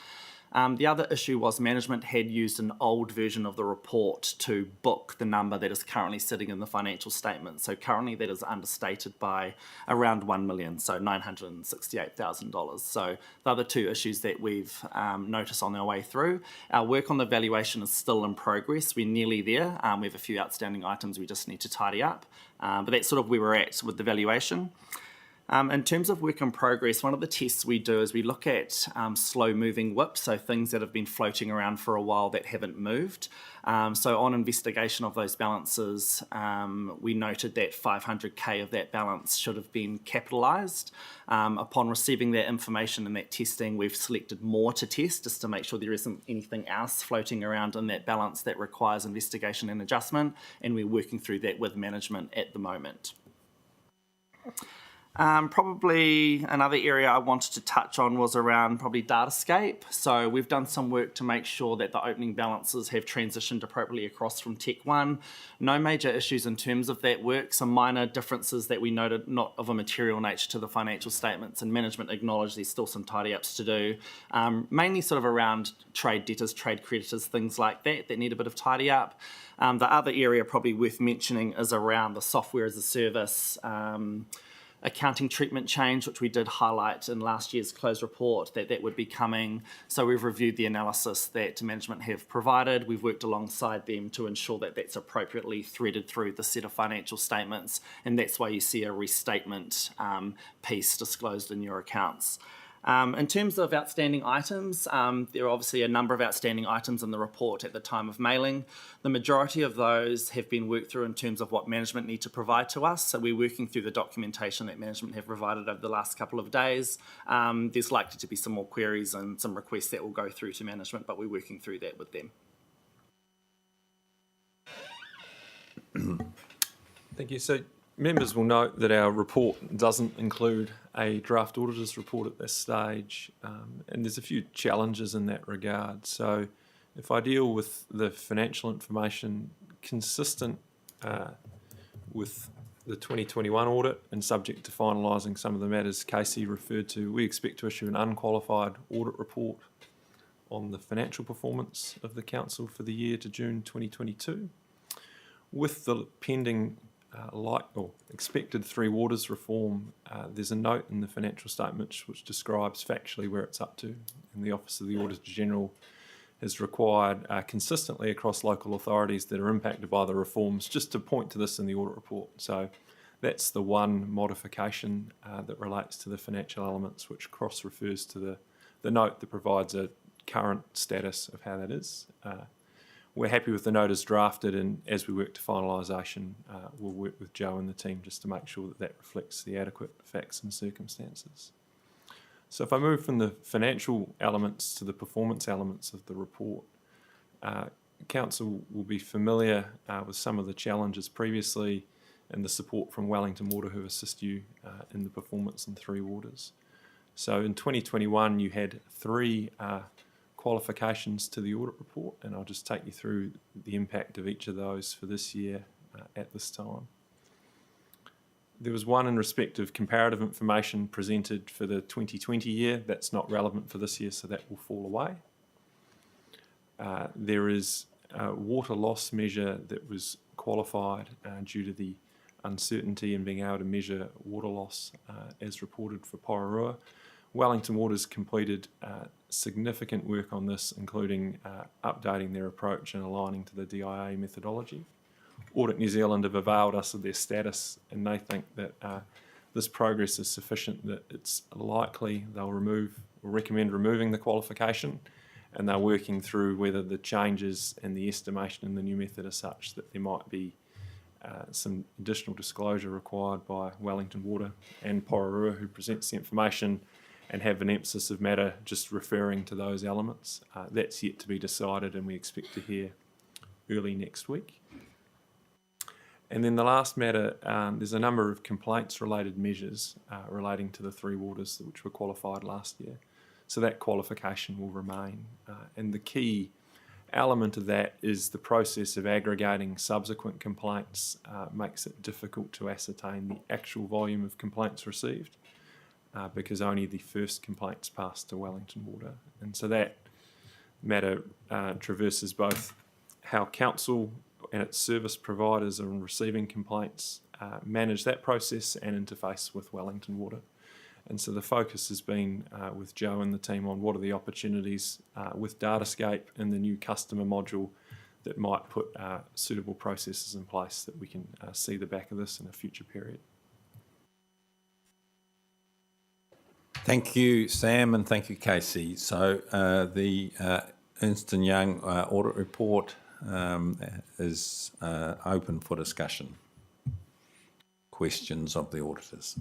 The other issue was management had used an old version of the report to book the number that is currently sitting in the financial statement. So currently that is understated by around $1 million, so $968,000. So the other 2 issues that we've noticed on our way through. Our work on the valuation is still in progress. We're nearly there. We have a few outstanding items we just need to tidy up. But that's sort of where we're at with the valuation. In terms of work in progress, one of the tests we do is we look at slow-moving WIP, so things that have been floating around for a while that haven't moved. So on investigation of those balances, we noted that 500K of that balance should have been capitalised. Upon receiving that information and that testing, we've selected more to test just to make sure there isn't anything else floating around in that balance that requires investigation and adjustment, and we're working through that with management at the moment. Probably another area I wanted to touch on was around probably Datascape. So we've done some work to make sure that the opening balances have transitioned appropriately across from Tech 1. No major issues in terms of that work, some minor differences that we noted not of a material nature to the financial statements, and management acknowledged there's still some tidy ups to do, mainly sort of around trade debtors, trade creditors, things like that need a bit of tidy up. The other area probably worth mentioning is around the software as a service accounting treatment change, which we did highlight in last year's closed report that would be coming. So we've reviewed the analysis that management have provided. We've worked alongside them to ensure that that's appropriately threaded through the set of financial statements, and that's why you see a restatement piece disclosed in your accounts. In terms of outstanding items, there are obviously a number of outstanding items in the report at the time of mailing. The majority of those have been worked through in terms of what management need to provide to us. So we're working through the documentation that management have provided over the last couple of days. There's likely to be some more queries and some requests that will go through to management, but we're working through that with them. Thank you. So members will note that our report doesn't include a draft auditor's report at this stage, and there's a few challenges in that regard. So if I deal with the financial information consistent with the 2021 audit and subject to finalising some of the matters Casey referred to, we expect to issue an unqualified audit report on the financial performance of the council for the year to June 2022. With the pending expected 3 waters reform, there's a note in the financial statements which describes factually where it's up to, and the Office of the Auditor General has required consistently across local authorities that are impacted by the reforms just to point to this in the audit report. So that's the one modification that relates to the financial elements, which cross-refers to the note that provides a current status of how that is. we're happy with the note as drafted, and as we work to finalisation, we'll work with Joe and the team just to make sure that that reflects the adequate facts and circumstances. So if I move from the financial elements to the performance elements of the report, Council will be familiar with some of the challenges previously and the support from Wellington Water who assist you in the performance in 3 waters. So in 2021 you had 3 qualifications to the audit report, and I'll just take you through the impact of each of those for this year at this time. There was one in respect of comparative information presented for the 2020 year. That's not relevant for this year, so that will fall away. There is a water loss measure that was qualified due to the uncertainty in being able to measure water loss as reported for Porirua. Wellington Water's completed significant work on this, including updating their approach and aligning to the DIA methodology. Audit New Zealand have availed us of their status, and they think that this progress is sufficient that it's likely they'll recommend removing the qualification, and they're working through whether the changes and the estimation in the new method are such that there might be some additional disclosure required by Wellington Water and Porirua, who presents the information and have an emphasis of matter just referring to those elements. That's yet to be decided, and we expect to hear early next week. And then the last matter, there's a number of complaints-related measures relating to the 3 waters which were qualified last year. So that qualification will remain. And the key element of that is the process of aggregating subsequent complaints makes it difficult to ascertain the actual volume of complaints received because only the first complaints pass to Wellington Water. And so that matter traverses both how council and its service providers are receiving complaints, manage that process and interface with Wellington Water. And so the focus has been with Joe and the team on what are the opportunities with Datascape and the new customer module that might put suitable processes in place that we can see the back of this in a future period. Thank you, Sam, and thank you, Casey. So the Ernst & Young audit report is open for discussion. Questions of the auditors?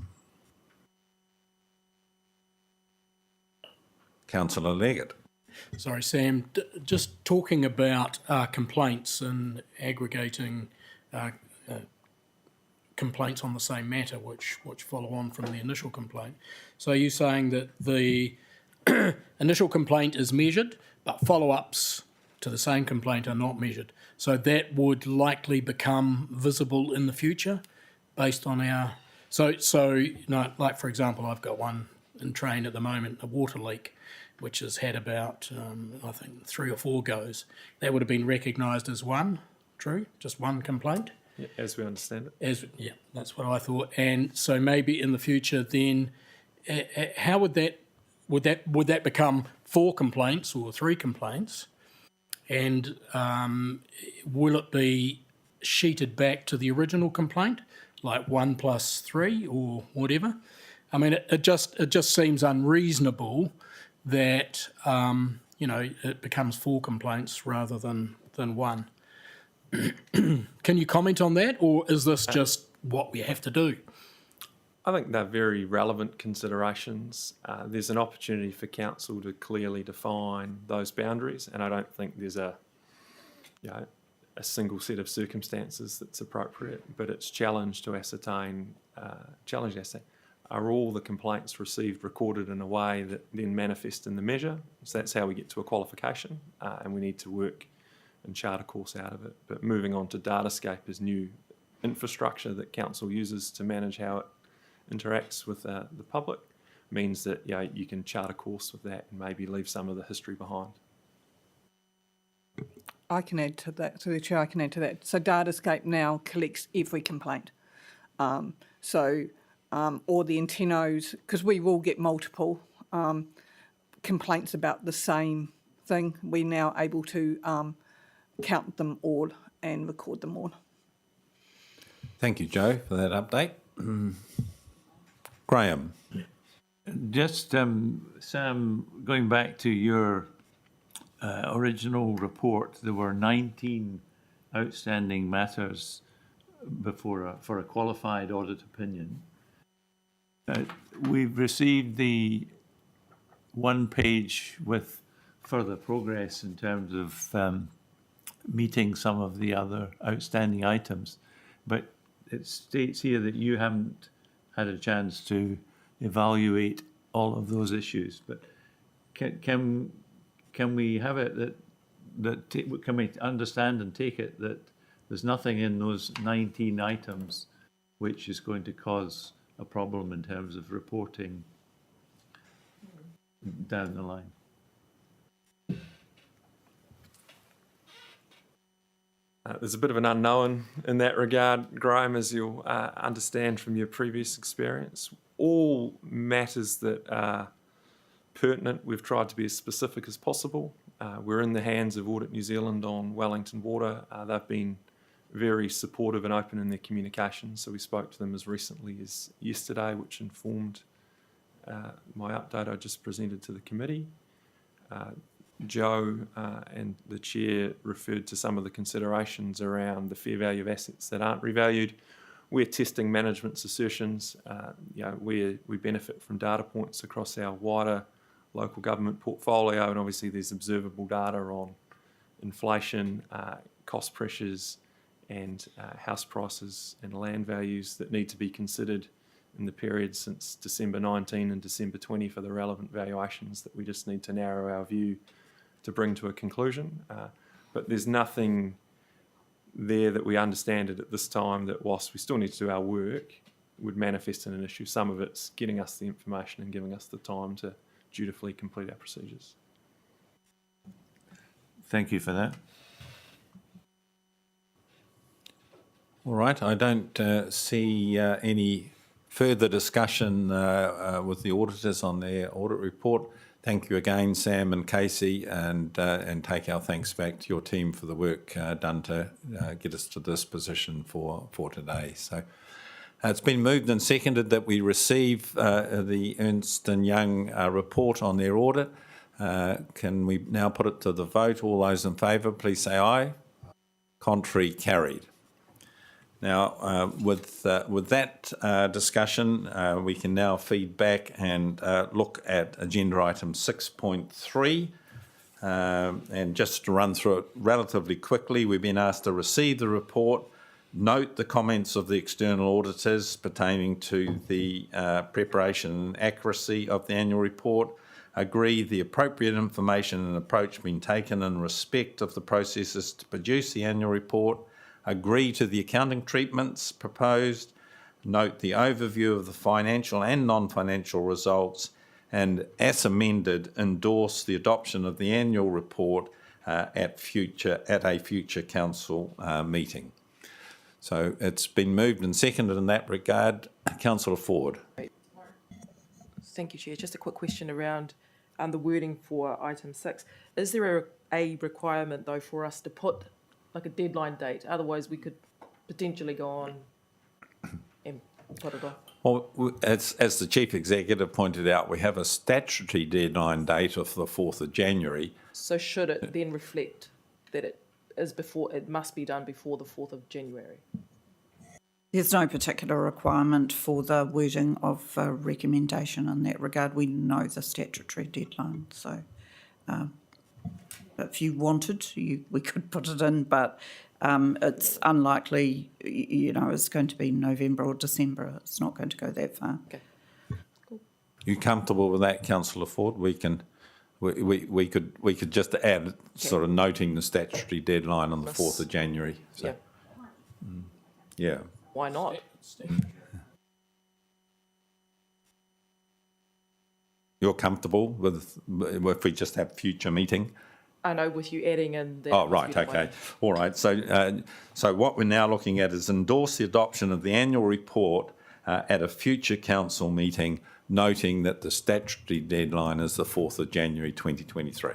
Councillor Leggett. Sorry, Sam, just talking about complaints and aggregating complaints on the same matter, which follow on from the initial complaint. So are you saying that the initial complaint is measured, but follow-ups to the same complaint are not measured? So that would likely become visible in the future based on our... So you know, like, for example, I've got one in train at the moment, a water leak, which has had about, I think, 3 or 4 goes. That would have been recognised as one, true? Just one complaint? Yeah, as we understand it. Yeah, that's what I thought. And so maybe in the future then, how would that become 4 complaints or 3 complaints? And will it be sheeted back to the original complaint, like 1 + 3 or whatever? I mean, it just seems unreasonable that you know, it becomes 4 complaints rather than 1. Can you comment on that, or is this just what we have to do? I think they're very relevant considerations. There's an opportunity for council to clearly define those boundaries, and I don't think there's a single set of circumstances that's appropriate, but it's challenged to ascertain, are all the complaints received recorded in a way that then manifest in the measure? So that's how we get to a qualification, and we need to work and chart a course out of it. But moving on to Datascape as new infrastructure that council uses to manage how it interacts with the public means that you can chart a course with that and maybe leave some of the history behind. I can add to that, to the chair, I can add to that. So Datascape now collects every complaint. Or the antennos, because we will get multiple complaints about the same thing, we're now able to count them all and record them all. Thank you, Joe, for that update. Graham. Just, Sam, going back to your original report, there were 19 outstanding matters for a qualified audit opinion. We've received the one page with further progress in terms of meeting some of the other outstanding items, but it states here that you haven't had a chance to evaluate all of those issues. But can we have it can we understand and take it that there's nothing in those 19 items which is going to cause a problem in terms of reporting down the line? There's a bit of an unknown in that regard, Graham, as you'll understand from your previous experience. All matters that are pertinent, we've tried to be as specific as possible. We're in the hands of Audit New Zealand on Wellington Water. They've been very supportive and open in their communication, so we spoke to them as recently as yesterday, which informed my update I just presented to the committee. Joe and the chair referred to some of the considerations around the fair value of assets that aren't revalued. We're testing management's assertions. We benefit from data points across our wider local government portfolio, and obviously there's observable data on inflation, cost pressures, and house prices and land values that need to be considered in the period since December 19 and December 20 for the relevant valuations that we just need to narrow our view to bring to a conclusion. But there's nothing there that we understand it at this time that, whilst we still need to do our work, would manifest in an issue. Some of it's getting us the information and giving us the time to dutifully complete our procedures. Thank you for that. All right, I don't see any further discussion with the auditors on their audit report. Thank you again, Sam and Casey, and take our thanks back to your team for the work done to get us to this position for today. So it's been moved and seconded that we receive the Ernst & Young report on their audit. Can we now put it to the vote? All those in favour, please say aye. Contrary, carried. Now, with that discussion, we can now feed back and look at agenda item 6.3. And just to run through it relatively quickly, we've been asked to receive the report, note the comments of the external auditors pertaining to the preparation and accuracy of the annual report, agree the appropriate information and approach being taken in respect of the processes to produce the annual report, agree to the accounting treatments proposed, note the overview of the financial and non-financial results, and as amended, endorse the adoption of the annual report at a future council meeting. So it's been moved and seconded in that regard. Councillor Ford. Thank you, Chair. Just a quick question around the wording for item 6. Is there a requirement, though, for us to put like a deadline date? Otherwise, we could potentially go on and put it off. Well, as the Chief Executive pointed out, we have a statutory deadline date of the 4th of January. So should it then reflect that it must be done before the 4th of January? There's no particular requirement for the wording of a recommendation in that regard. We know the statutory deadline, so if you wanted, we could put it in, but it's unlikely, it's going to be November or December. It's not going to go that far. Okay. Cool. You comfortable with that, Councillor Ford? We could just add sort of noting the statutory deadline on the 4th of January. So, yeah. Why not? You're comfortable with if we just have future meeting? I know, with you adding in that. Oh, right, okay. All right, so what we're now looking at is endorse the adoption of the annual report at a future council meeting, noting that the statutory deadline is the 4th of January 2023.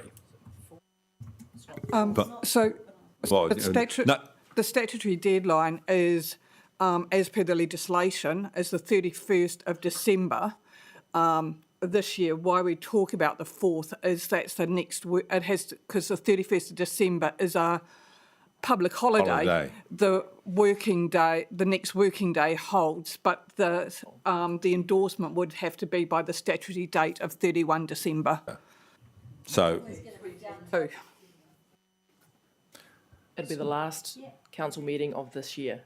The statutory deadline is, as per the legislation, is the 31st of December. this year, why we talk about the 4th is that's the next, it has, because the 31st of December is our public holiday. The working day, the next working day holds, but the endorsement would have to be by the statutory date of 31 December. So, So, It'll be the last council meeting of this year.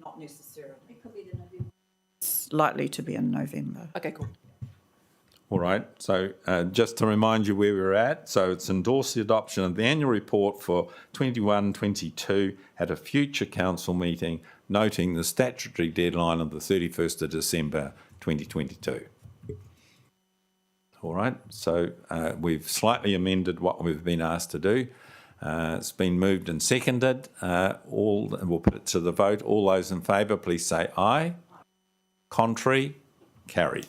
Not necessarily. It's likely to be in November. Okay, cool. all right, so just to remind you where we're at, so it's endorse the adoption of the annual report for 21-22 at a future council meeting, noting the statutory deadline of the 31st of December 2022. All right, so we've slightly amended what we've been asked to do. It's been moved and seconded. We'll put it to the vote. All those in favour, please say aye. Contrary? Carried.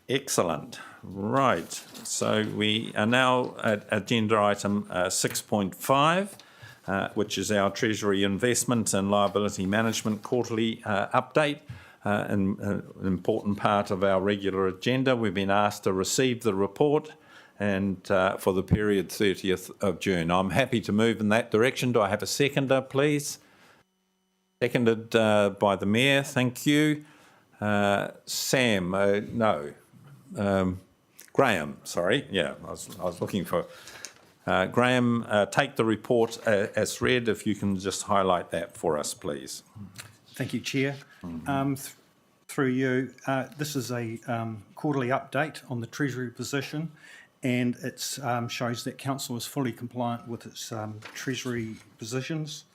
Excellent. Right, so we are now at agenda item 6.5, which is our Treasury Investment and Liability Management Quarterly update. An important part of our regular agenda. We've been asked to receive the report and for the period 30th of June. I'm happy to move in that direction. Do I have a seconder, please? Seconded by the Mayor, thank you. Sam, no. Graham, sorry, yeah, I was looking for... Graham, take the report as read, if you can just highlight that for us, please. Thank you, Chair. Through you, this is a quarterly update on the Treasury position, and it shows that Council is fully compliant with its Treasury positions.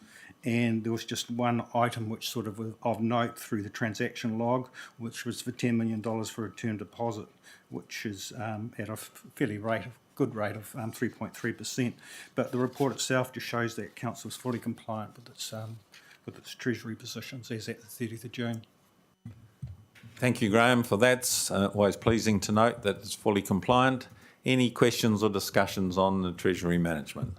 And there was just one item which sort of note through the transaction log, which was for $10 million for a term deposit, which is at a fairly good rate of 3.3%. But the report itself just shows that Council is fully compliant with its Treasury positions as at the 30th of June. Thank you, Graham, for that. It's always pleasing to note that it's fully compliant. Any questions or discussions on the Treasury management?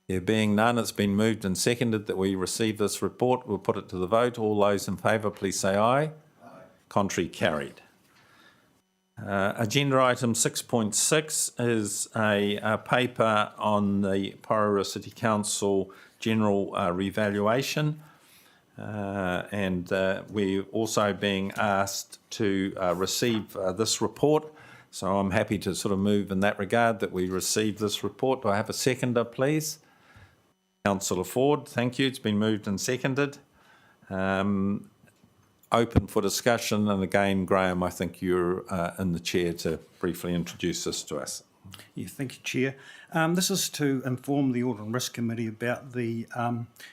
There being none, it's been moved and seconded that we receive this report. We'll put it to the vote. All those in favour, please say aye. Aye. Contrary, carried. Agenda item 6.6 is a paper on the Porirua City Council general revaluation. And we're also being asked to receive this report. So I'm happy to sort of move in that regard that we receive this report. Do I have a seconder, please? Councillor Ford, thank you. It's been moved and seconded. Open for discussion. And again, Graham, I think you're in the chair to briefly introduce this to us. Yeah, thank you, Chair. This is to inform the Audit and Risk Committee about the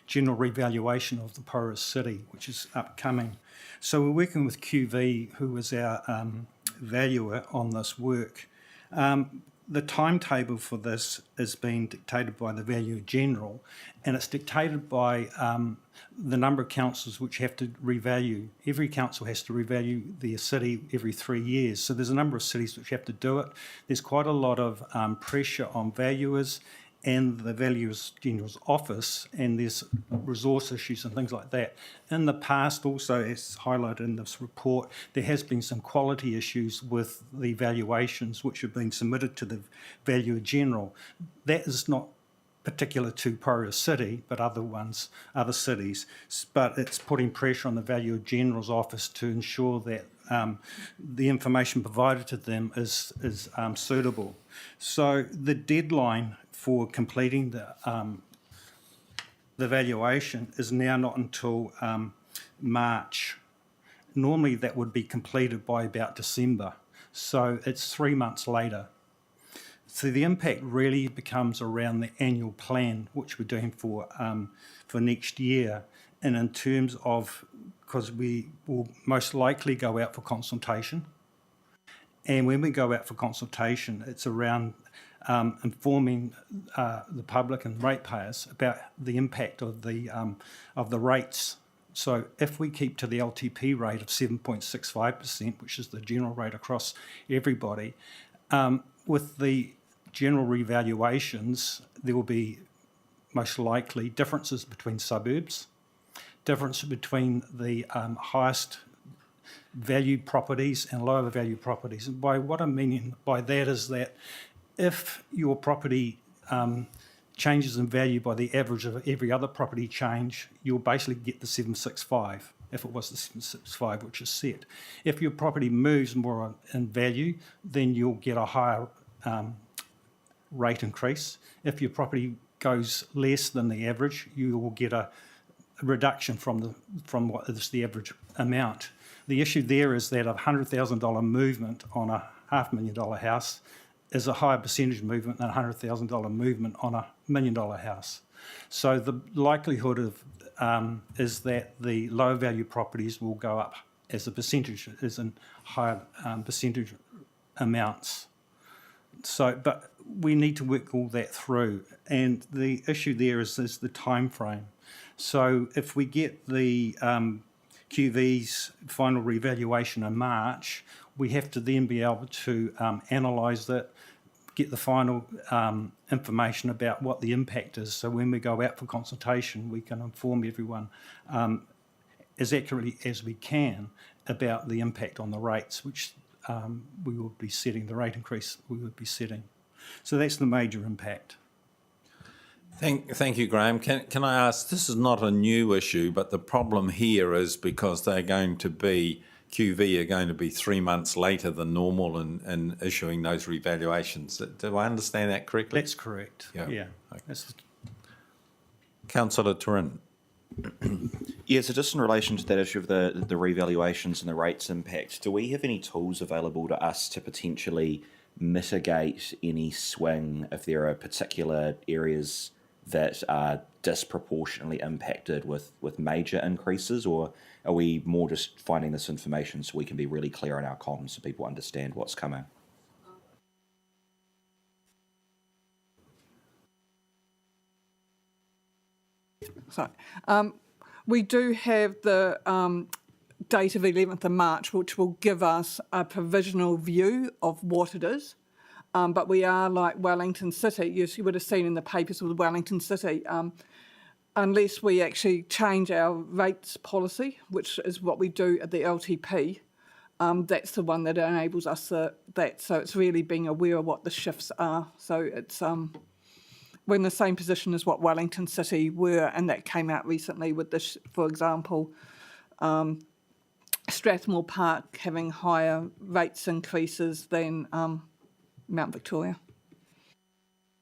general revaluation of the Porirua City, which is upcoming. So we're working with QV, who is our valuer on this work. The timetable for this is being dictated by the Valuer General, and it's dictated by the number of councils which have to revalue. Every council has to revalue their city every 3 years, so there's a number of cities which have to do it. There's quite a lot of pressure on valuers and the Valuer General's office, and there's resource issues and things like that. In the past also, as highlighted in this report, there has been some quality issues with the valuations which have been submitted to the Valuer General. That is not particular to Porirua City, but other cities. But it's putting pressure on the Valuer General's office to ensure that the information provided to them is suitable. So the deadline for completing the valuation is now not until March. Normally that would be completed by about December, so it's 3 months later. So the impact really becomes around the annual plan, which we're doing for next year, and in terms of, because we will most likely go out for consultation, and when we go out for consultation, it's around informing the public and ratepayers about the impact of the rates. So if we keep to the LTP rate of 7.65%, which is the general rate across everybody, with the general revaluations, there will be most likely differences between suburbs, difference between the highest value properties and lower value properties. And by what I mean by that is that if your property changes in value by the average of every other property change, you'll basically get the 765, if it was the 765 which is set. If your property moves more in value, then you'll get a higher rate increase. If your property goes less than the average, you will get a reduction from what is the average amount. The issue there is that a $100,000 movement on a $500,000 house is a higher percentage movement than a $100,000 movement on a $1 million house. So the likelihood of is that the lower value properties will go up as a percentage, as in higher percentage amounts. So, but we need to work all that through, and the issue there is the time frame. So if we get the QV's final revaluation in March, we have to then be able to analyse that, get the final information about what the impact is. So when we go out for consultation, we can inform everyone as accurately as we can about the impact on the rates, which we will be setting, the rate increase we would be setting. So that's the major impact. Thank you, Graham. Can I ask, this is not a new issue, but the problem here is because they're going to be, QV are going to be 3 months later than normal in issuing those revaluations. Do I understand that correctly? That's correct, yeah. Okay. Councillor Turin. Yeah, so just in relation to that issue of the revaluations and the rates impact, do we have any tools available to us to potentially mitigate any swing if there are particular areas that are disproportionately impacted with major increases, or are we more just finding this information so we can be really clear on our comms so people understand what's coming? So, we do have the date of 11th of March, which will give us a provisional view of what it is. But we are like Wellington City. You would have seen in the papers with Wellington City. Unless we actually change our rates policy, which is what we do at the LTP, that's the one that enables us that. So it's really being aware of what the shifts are. So it's we're in the same position as what Wellington City were, and that came out recently with this, for example, Strathmore Park having higher rates increases than Mount Victoria.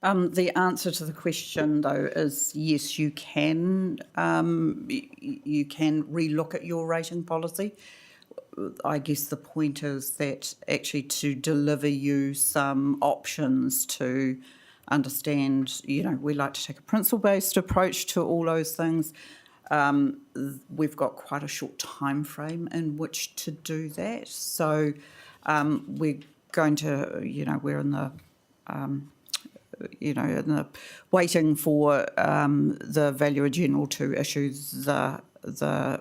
The answer to the question, though, is yes, you can relook at your rating policy. I guess the point is that actually to deliver you some options to understand, we like to take a principle-based approach to all those things. We've got quite a short time frame in which to do that. So we're going to, we're in the waiting for the Valuer General to issue the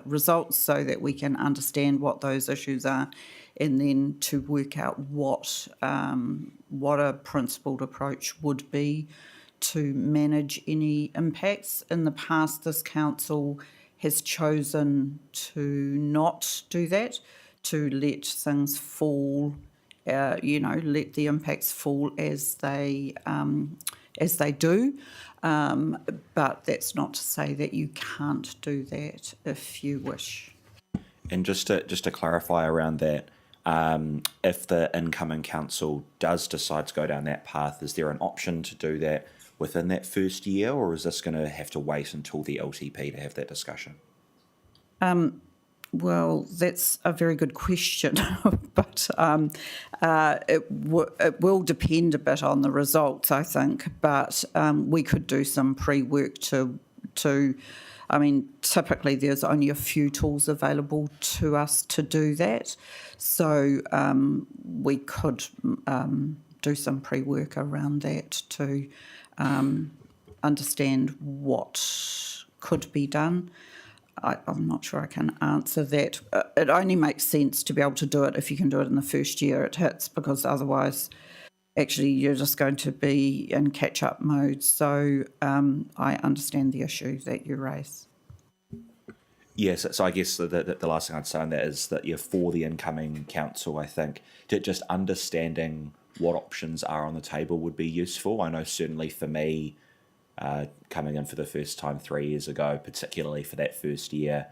results so that we can understand what those issues are, and then to work out what a principled approach would be to manage any impacts. In the past, this council has chosen to not do that, to let things fall. Let the impacts fall as they do, but that's not to say that you can't do that if you wish. And just to clarify around that, if the incoming council does decide to go down that path, is there an option to do that within that first year, or is this going to have to wait until the LTP to have that discussion? Well, that's a very good question, but it will depend a bit on the results, I think. But we could do some pre-work to. I mean, typically there's only a few tools available to us to do that, so we could do some pre-work around that to understand what could be done. I'm not sure I can answer that. It only makes sense to be able to do it if you can do it in the first year it hits, because otherwise, actually, you're just going to be in catch-up mode. So I understand the issue that you raise. Yes, so I guess the last thing I'd say on that is that for the incoming council, I think just understanding what options are on the table would be useful. I know certainly for me, coming in for the first time 3 years ago, particularly for that first year,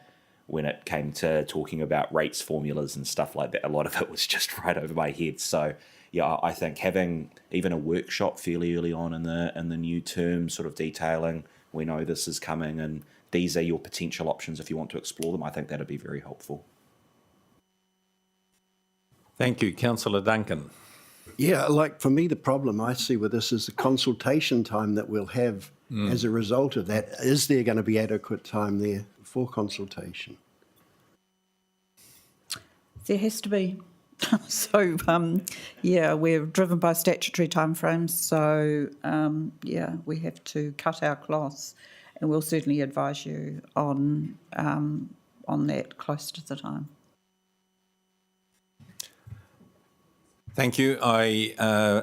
when it came to talking about rates formulas and stuff like that, a lot of it was just right over my head. So yeah, I think having even a workshop fairly early on in the new term, sort of detailing, we know this is coming and these are your potential options if you want to explore them, I think that'd be very helpful. Thank you. Councillor Duncan. Yeah, like for me, the problem I see with this is the consultation time that we'll have as a result of that. Is there going to be adequate time there for consultation? There has to be. So, yeah, we're driven by statutory timeframes. So, yeah, we have to cut our cloth, and we'll certainly advise you on that close to the time. Thank you. I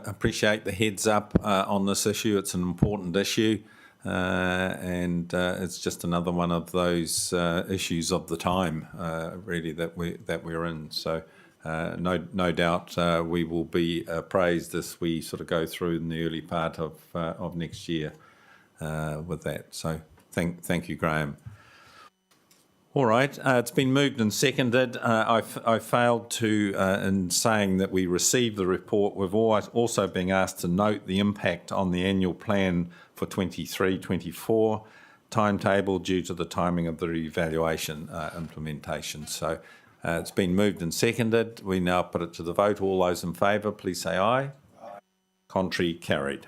appreciate the heads up on this issue. It's an important issue, and it's just another one of those issues of the time, really, that we're in. So, no doubt we will be praised as we sort of go through in the early part of next year with that. So, thank you, Graham. All right, it's been moved and seconded. I failed to, in saying that we received the report, we've also been asked to note the impact on the annual plan for 23-24 timetable due to the timing of the evaluation implementation. So it's been moved and seconded. We now put it to the vote. All those in favour, please say aye. Aye. Contrary, carried.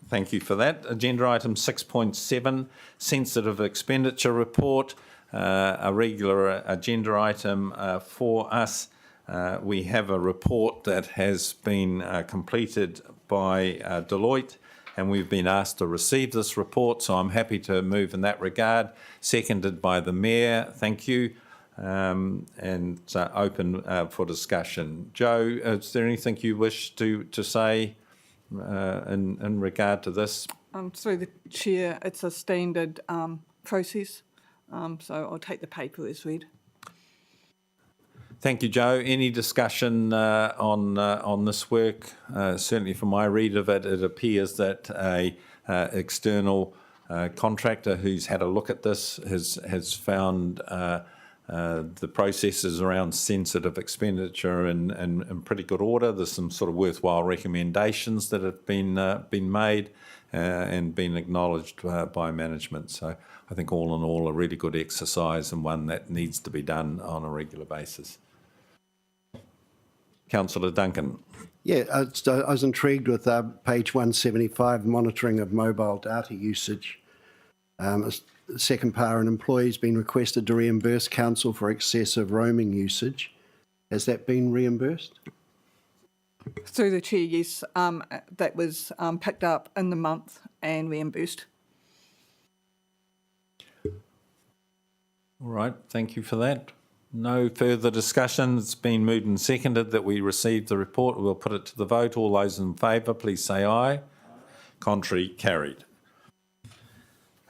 Thank you for that. Agenda item 6.7, sensitive expenditure report. A regular agenda item for us. We have a report that has been completed by Deloitte, and we've been asked to receive this report, so I'm happy to move in that regard. Seconded by the Mayor, thank you, and open for discussion. Joe, is there anything you wish to say in regard to this? Through the Chair, it's a standard process. So I'll take the paper as read. Thank you, Joe. Any discussion on this work? Certainly from my read of it, it appears that a external contractor who's had a look at this has found the processes around sensitive expenditure in pretty good order. There's some sort of worthwhile recommendations that have been made and been acknowledged by management. So I think all in all, a really good exercise and one that needs to be done on a regular basis. Councillor Duncan. Yeah, I was intrigued with page 175, monitoring of mobile data usage. The second part, an employee has been requested to reimburse council for excessive roaming usage. Has that been reimbursed? Through the Chair, yes, that was picked up in the month and reimbursed. All right, thank you for that. No further discussion. It's been moved and seconded that we receive the report. We'll put it to the vote. All those in favour, please say aye. Aye. Contrary, carried.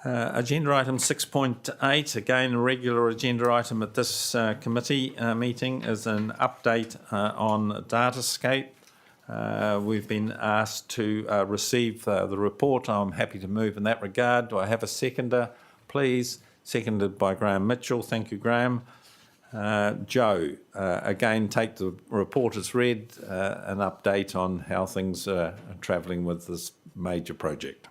Agenda item 6.8, again a regular agenda item at this committee meeting, is an update on Datascape. We've been asked to receive the report. I'm happy to move in that regard. Do I have a seconder, please? Seconded by Graham Mitchell. Thank you, Graham. Joe, again, take the report as read, an update on how things are travelling with this major project.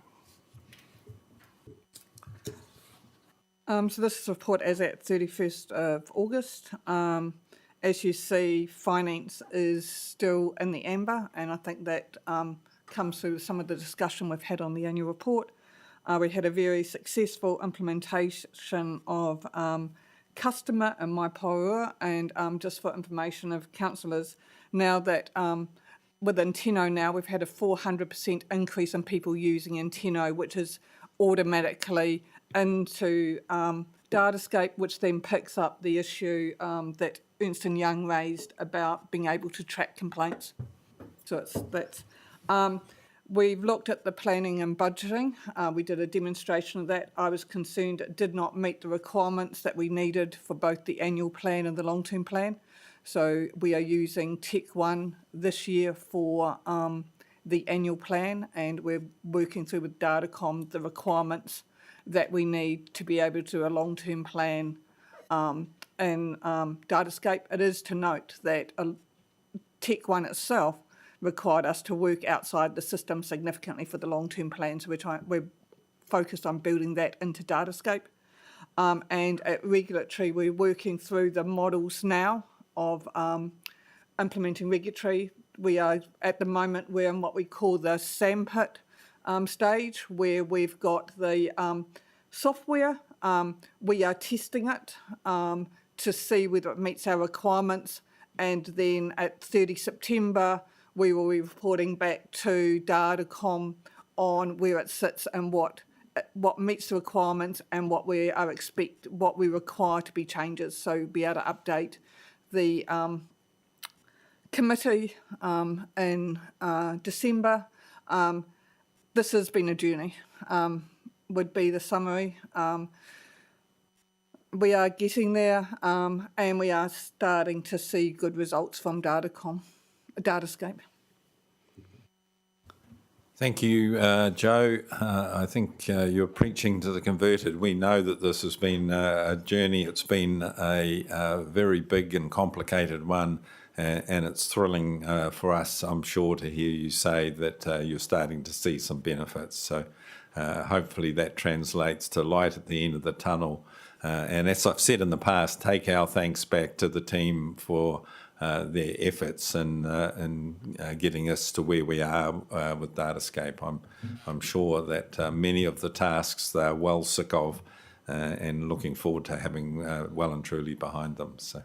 So this is a report as at 31st of August. As you see, finance is still in the amber, and I think that comes through some of the discussion we've had on the annual report. We had a very successful implementation of customer in my Porirua, and just for information of councillors, now that with Inteno now, we've had a 400% increase in people using Inteno, which is automatically into Datascape, which then picks up the issue that Ernst & Young raised about being able to track complaints. So that's We've looked at the planning and budgeting. We did a demonstration of that. I was concerned it did not meet the requirements that we needed for both the annual plan and the long-term plan. So we are using Tech 1 this year for the annual plan, and we're working through with Datacom the requirements that we need to be able to do a long-term plan in Datascape. It is to note that Tech 1 itself required us to work outside the system significantly for the long-term plan, so we're focused on building that into Datascape. And at regulatory, we're working through the models now of implementing regulatory. We are, at the moment, we're in what we call the sandpit stage, where we've got the software. We are testing it to see whether it meets our requirements, and then at 30 September, we will be reporting back to Datacom on where it sits and what meets the requirements and what we require to be changes. So be able to update the committee in December. This has been a journey, would be the summary. We are getting there, and we are starting to see good results from Datascape. Thank you, Joe. I think you're preaching to the converted. We know that this has been a journey. It's been a very big and complicated one, and it's thrilling for us, I'm sure, to hear you say that you're starting to see some benefits. So hopefully that translates to light at the end of the tunnel. And as I've said in the past, take our thanks back to the team for their efforts in getting us to where we are with Datascape. I'm sure that many of the tasks they're well sick of and looking forward to having well and truly behind them. So,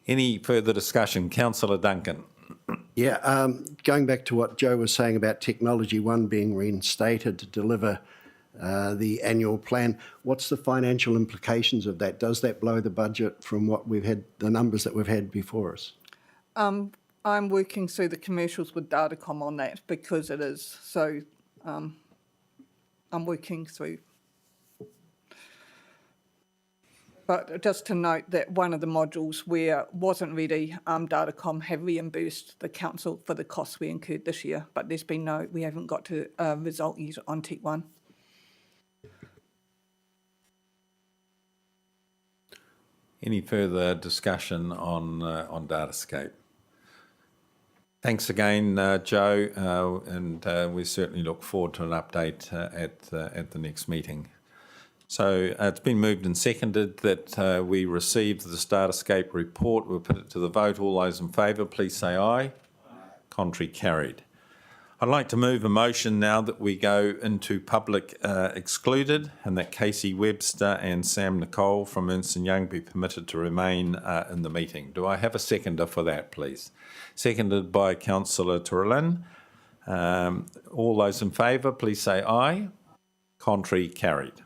any further discussion? Councillor Duncan. Yeah, going back to what Joe was saying about Technology 1 being reinstated to deliver the annual plan, what's the financial implications of that? Does that blow the budget from what we've had, the numbers that we've had before us? I'm working through the commercials with Datacom on that because it is. So I'm working through. But just to note that one of the modules where wasn't ready, Datacom have reimbursed the council for the costs we incurred this year, but there's been we haven't got to result yet on Tech 1. Any further discussion on Datascape? Thanks again, Joe, and we certainly look forward to an update at the next meeting. So it's been moved and seconded that we receive the Datascape report. We'll put it to the vote. All those in favour, please say aye. Aye. Contrary, carried. I'd like to move a motion now that we go into public excluded and that Casey Webster and Sam Nicole from Ernst & Young be permitted to remain in the meeting. Do I have a seconder for that, please? Seconded by Councillor Turalin. All those in favour, please say aye. Contrary, carried.